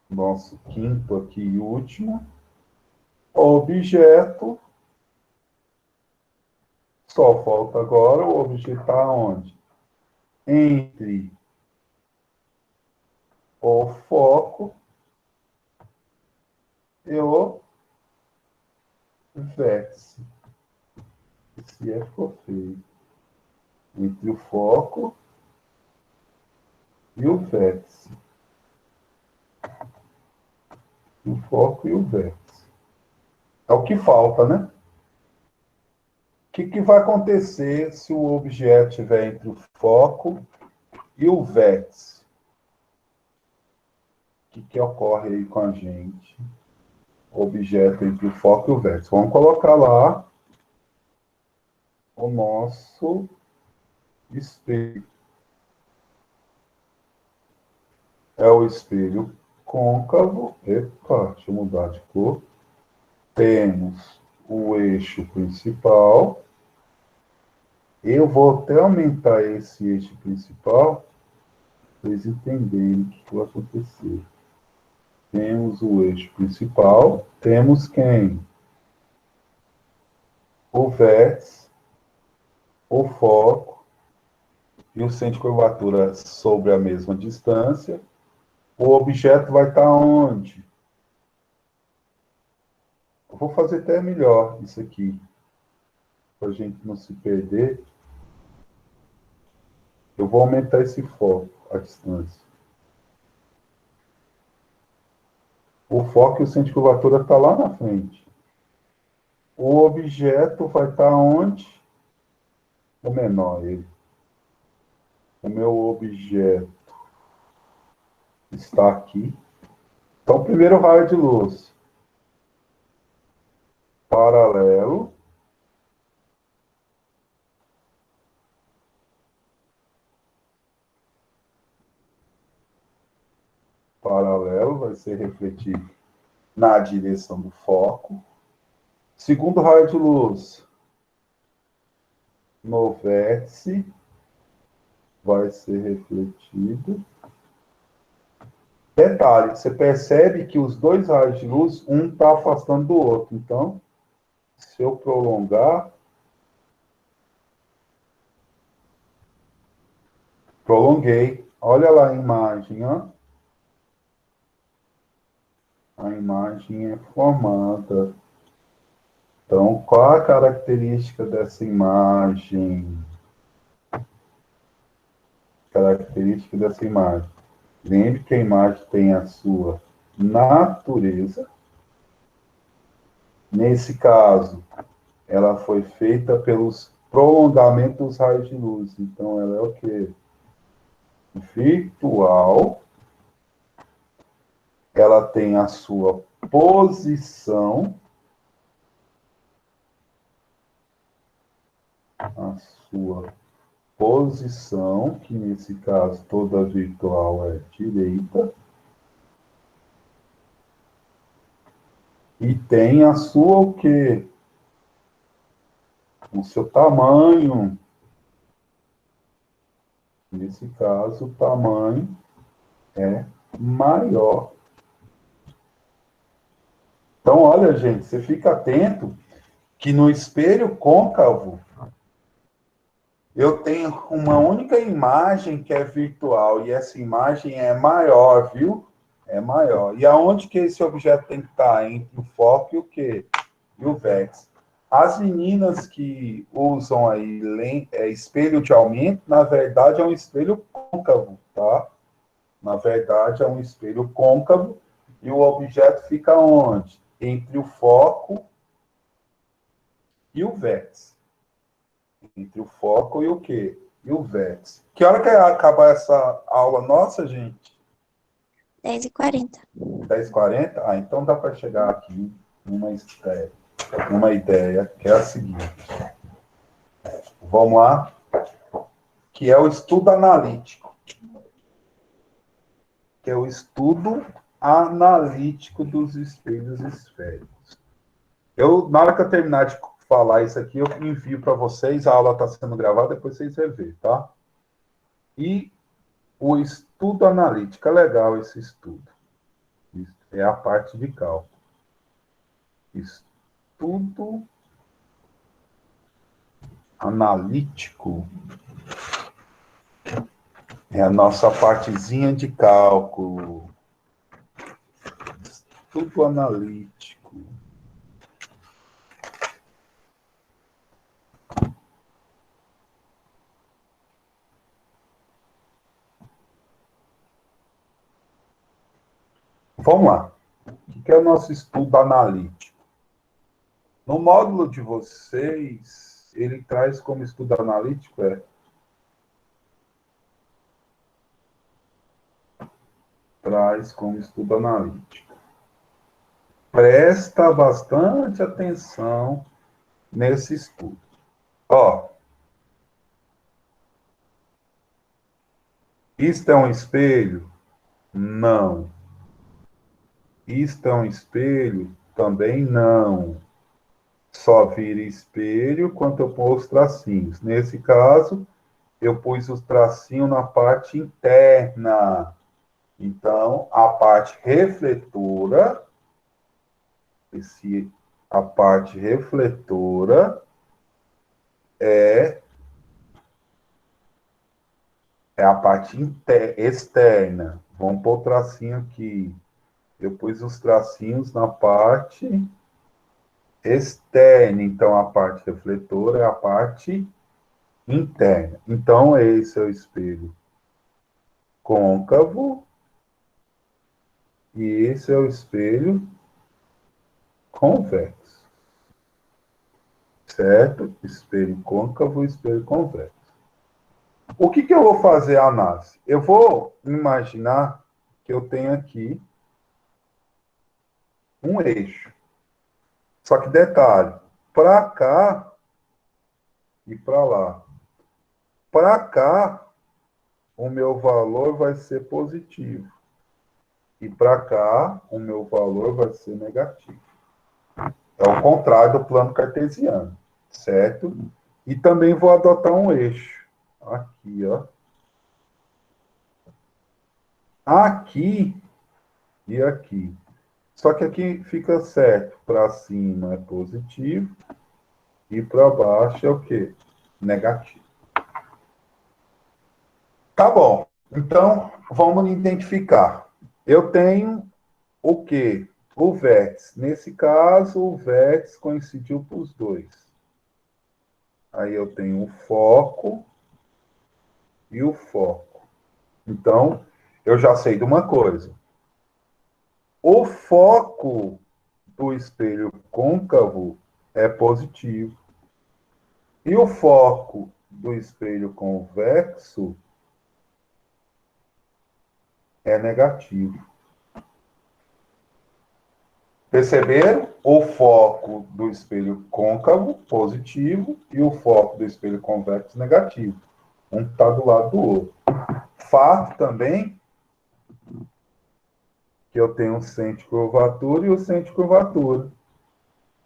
nosso quinto aqui e último, objeto. Só falta agora o objeto está onde? Entre o foco e o vértice. Esse é ficou feio. Entre o foco e o vértice. O foco e o vértice. É o que falta, né? O que vai acontecer se o objeto estiver entre o foco e o vértice? O que ocorre aí com a gente? O objeto entre o foco e o vértice. Vamos colocar lá o nosso espelho. É o espelho côncavo. Epa, deixa eu mudar de cor. Temos o eixo principal. Eu vou até aumentar esse eixo principal para vocês entenderem o que vai acontecer. Temos o eixo principal. Temos quem? O vértice, o foco e o centro de curvatura sobre a mesma distância. O objeto vai estar onde? Eu vou fazer até melhor isso aqui, para a gente não se perder. Eu vou aumentar esse foco, a distância. O foco e o centro de curvatura está lá na frente. O objeto vai estar onde? O menor ele. O meu objeto está aqui. Então, primeiro raio de luz. Paralelo. Paralelo vai ser refletido na direção do foco. Segundo raio de luz no vértice vai ser refletido. Detalhe, você percebe que os dois raios de luz, um está afastando do outro. Então, se eu prolongar, prolonguei. Olha lá a imagem, ó. A imagem é formada. Então, qual a característica dessa imagem? Característica dessa imagem. Lembre que a imagem tem a sua natureza. Nesse caso, ela foi feita pelos prolongamentos dos raios de luz. Então, ela é o quê? Virtual. Ela tem a sua posição. A sua posição, que nesse caso toda virtual é direita. E tem a sua o quê? O seu tamanho. Nesse caso, o tamanho é maior. Então, olha, gente, você fica atento que no espelho côncavo eu tenho uma única imagem que é virtual, e essa imagem é maior, viu? É maior. E aonde que esse objeto tem que estar? Entre o foco e o quê? E o vértice. As meninas que usam aí espelho de aumento, na verdade é um espelho côncavo, tá? Na verdade é um espelho côncavo e o objeto fica onde? Entre o foco e o vértice. Entre o foco e o quê? E o vértice. Que hora que acabar essa aula nossa, gente? 10h40. 10h40? Ah, então dá para chegar aqui numa ideia que é a seguinte. Vamos lá, que é o estudo analítico. Que é o estudo analítico dos espelhos esféricos. Na hora que eu terminar de falar isso aqui, eu envio para vocês, a aula está sendo gravada, depois vocês vão ver, tá? E o estudo analítico, é legal esse estudo. É a parte de cálculo. Estudo analítico é a nossa partezinha de cálculo. Estudo analítico. Vamos lá. O que é o nosso estudo analítico? No módulo de vocês, ele traz como estudo analítico traz como estudo analítico. Presta bastante atenção nesse estudo. Ó, isto é um espelho? Não. Isto é um espelho? Também não. Só vira espelho quando eu pôr os tracinhos. Nesse caso, eu pus os tracinhos na parte interna. Então, a parte refletora, a parte refletora é a parte externa. Vamos pôr o tracinho aqui. Eu pus os tracinhos na parte externa. Então, a parte refletora é a parte interna. Então, esse é o espelho côncavo e esse é o espelho convexo. Certo? Espelho côncavo e espelho convexo. O que eu vou fazer a análise? Eu vou imaginar que eu tenho aqui um eixo. Só que detalhe, para cá e para lá. Para cá, o meu valor vai ser positivo. E para cá, o meu valor vai ser negativo. É o contrário do plano cartesiano, certo? E também vou adotar um eixo. Aqui, ó. Aqui e aqui. Só que aqui fica certo. Para cima é positivo e para baixo é o quê? Negativo. Tá bom. Então, vamos identificar. Eu tenho o quê? O vértice. Nesse caso, o vértice coincidiu para os dois. Aí eu tenho o foco e o foco. Então, eu já sei de uma coisa. O foco do espelho côncavo é positivo. E o foco do espelho convexo é negativo. Perceberam? O foco do espelho côncavo, positivo, e o foco do espelho convexo, negativo. Um está do lado do outro. Fato também que eu tenho o centro de curvatura e o centro de curvatura.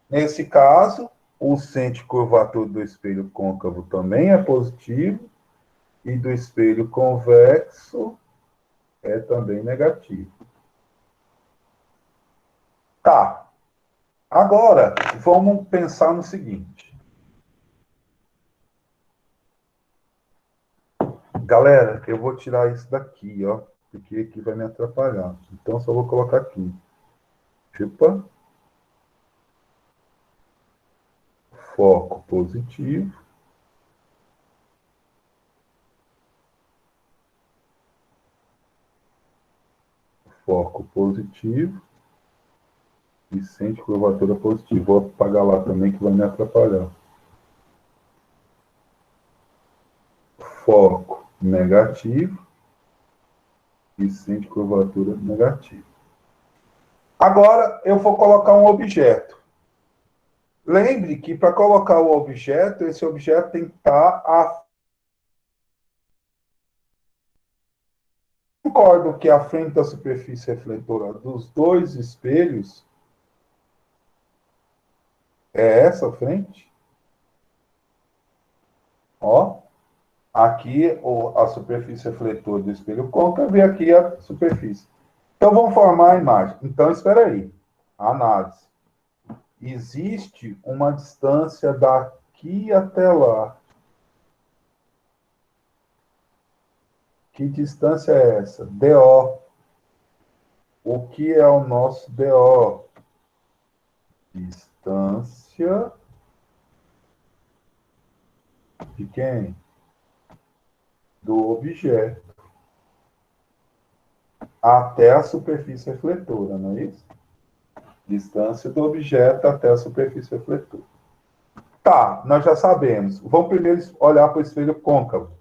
Nesse caso, o centro de curvatura do espelho côncavo também é positivo e do espelho convexo é também negativo. Tá. Agora, vamos pensar no seguinte. Galera, eu vou tirar isso daqui, ó, porque aqui vai me atrapalhar. Então, só vou colocar aqui. Opa. foco positivo, foco positivo e centro de curvatura positivo. Vou apagar lá também que vai me atrapalhar. Foco negativo e centro de curvatura negativo. Agora eu vou colocar um objeto. Lembre que para colocar o objeto, esse objeto tem que estar a... Concordo que a frente da superfície refletora dos dois espelhos é essa frente. Ó, aqui a superfície refletora do espelho côncavo e aqui a superfície. Então vamos formar a imagem. Então espera aí. Análise. Existe uma distância daqui até lá. Que distância é essa? DO. O que é o nosso DO? Distância de quem? Do objeto até a superfície refletora, não é isso? Distância do objeto até a superfície refletora. Tá, nós já sabemos. Vamos primeiro olhar para o espelho côncavo.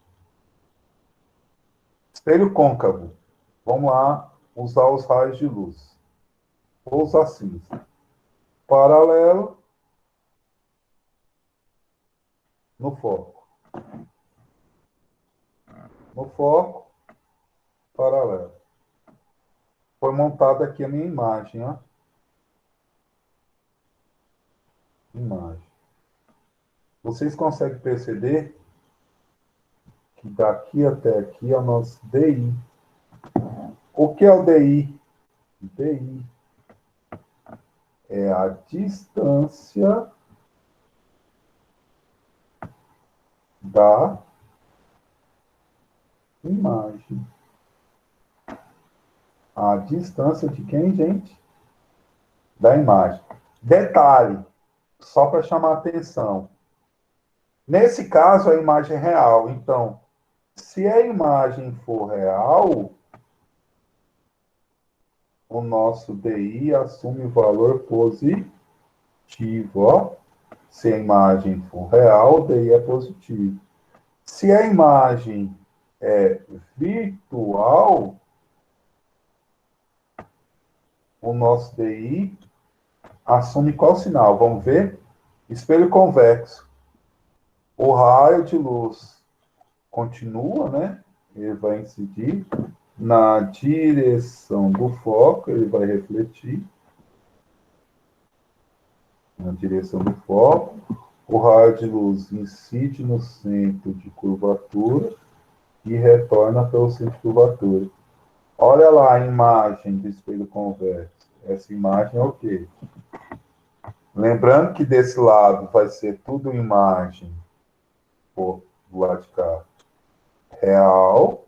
Espelho côncavo. Vamos lá usar os raios de luz. Vou usar cinza. Paralelo no foco. No foco, paralelo. Foi montada aqui a minha imagem, ó. Imagem. Vocês conseguem perceber que daqui até aqui é o nosso DI. O que é o DI? DI é a distância da imagem. A distância de quem, gente? Da imagem. Detalhe, só para chamar a atenção. Nesse caso, a imagem é real. Então, se a imagem for real, o nosso DI assume valor positivo. Ó. Se a imagem for real, o DI é positivo. Se a imagem é virtual, o nosso DI assume qual sinal? Vamos ver? Espelho convexo. O raio de luz continua, né? Ele vai incidir na direção do foco, ele vai refletir na direção do foco. O raio de luz incide no centro de curvatura e retorna pelo centro de curvatura. Olha lá a imagem do espelho convexo. Essa imagem é o quê? Lembrando que desse lado vai ser tudo imagem, do lado de cá, real.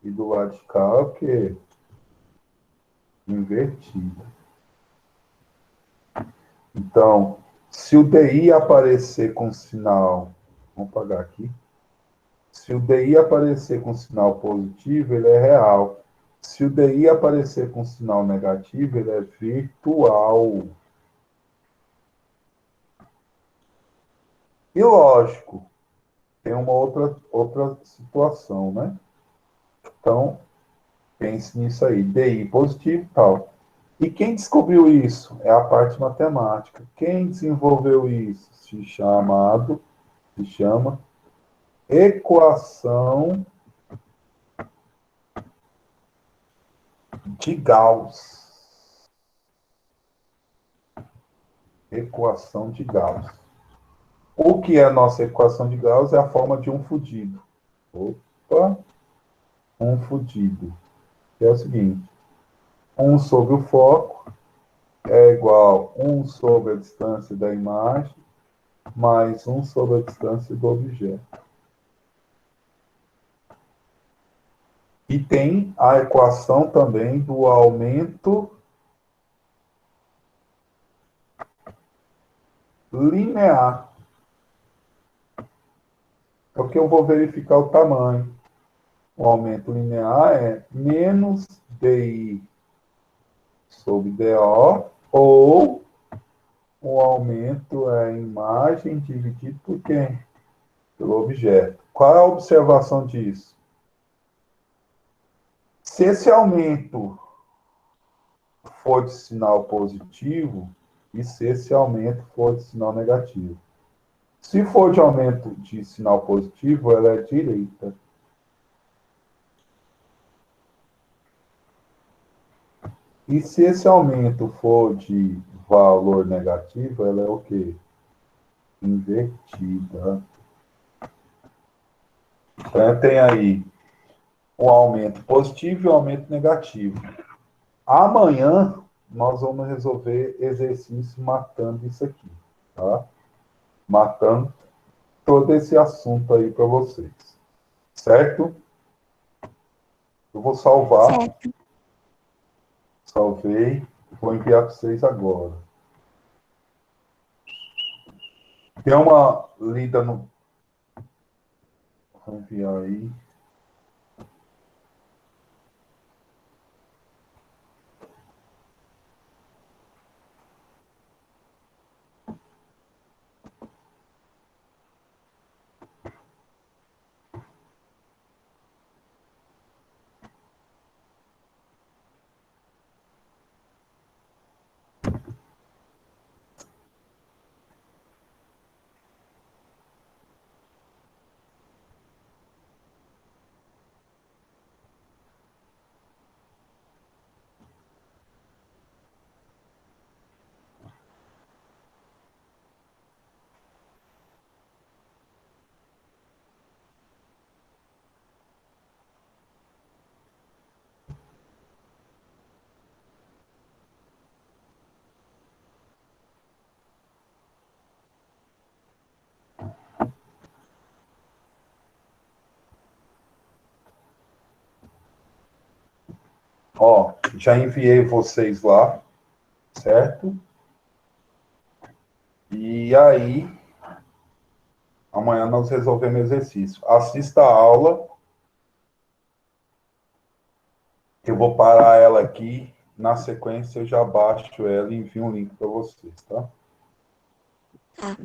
E do lado de cá é o quê? Invertida. Então, se o DI aparecer com sinal... Vamos apagar aqui. Se o DI aparecer com sinal positivo, ele é real. Se o DI aparecer com sinal negativo, ele é virtual. E lógico, tem uma outra situação, né? Então, pense nisso aí. DI positivo e tal. E quem descobriu isso? É a parte matemática. Quem desenvolveu isso? Se chama equação de Gauss. Equação de Gauss. O que é a nossa equação de Gauss? É a forma de um fudido. Opa! Um fudido. Que é o seguinte. 1 sobre o foco é igual a 1 sobre a distância da imagem mais 1 sobre a distância do objeto. E tem a equação também do aumento linear. É o que eu vou verificar o tamanho. O aumento linear é menos DI sobre DO, ou o aumento é a imagem dividido por quem? Pelo objeto. Qual é a observação disso? Se esse aumento for de sinal positivo, e se esse aumento for de sinal negativo. Se for de aumento de sinal positivo, ela é direita. E se esse aumento for de valor negativo, ela é o quê? Invertida. Então, tem aí um aumento positivo e um aumento negativo. Amanhã, nós vamos resolver exercício matando isso aqui, tá? Matando todo esse assunto aí para vocês. Certo? Eu vou salvar. Certo. Salvei. Vou enviar para vocês agora. Tem uma lida no. Vou enviar aí. Ó, já enviei vocês lá, certo? E aí, amanhã nós resolvemos exercício. Assista a aula. Eu vou parar ela aqui. Na sequência, eu já baixo ela e envio um link para vocês, tá? Tá.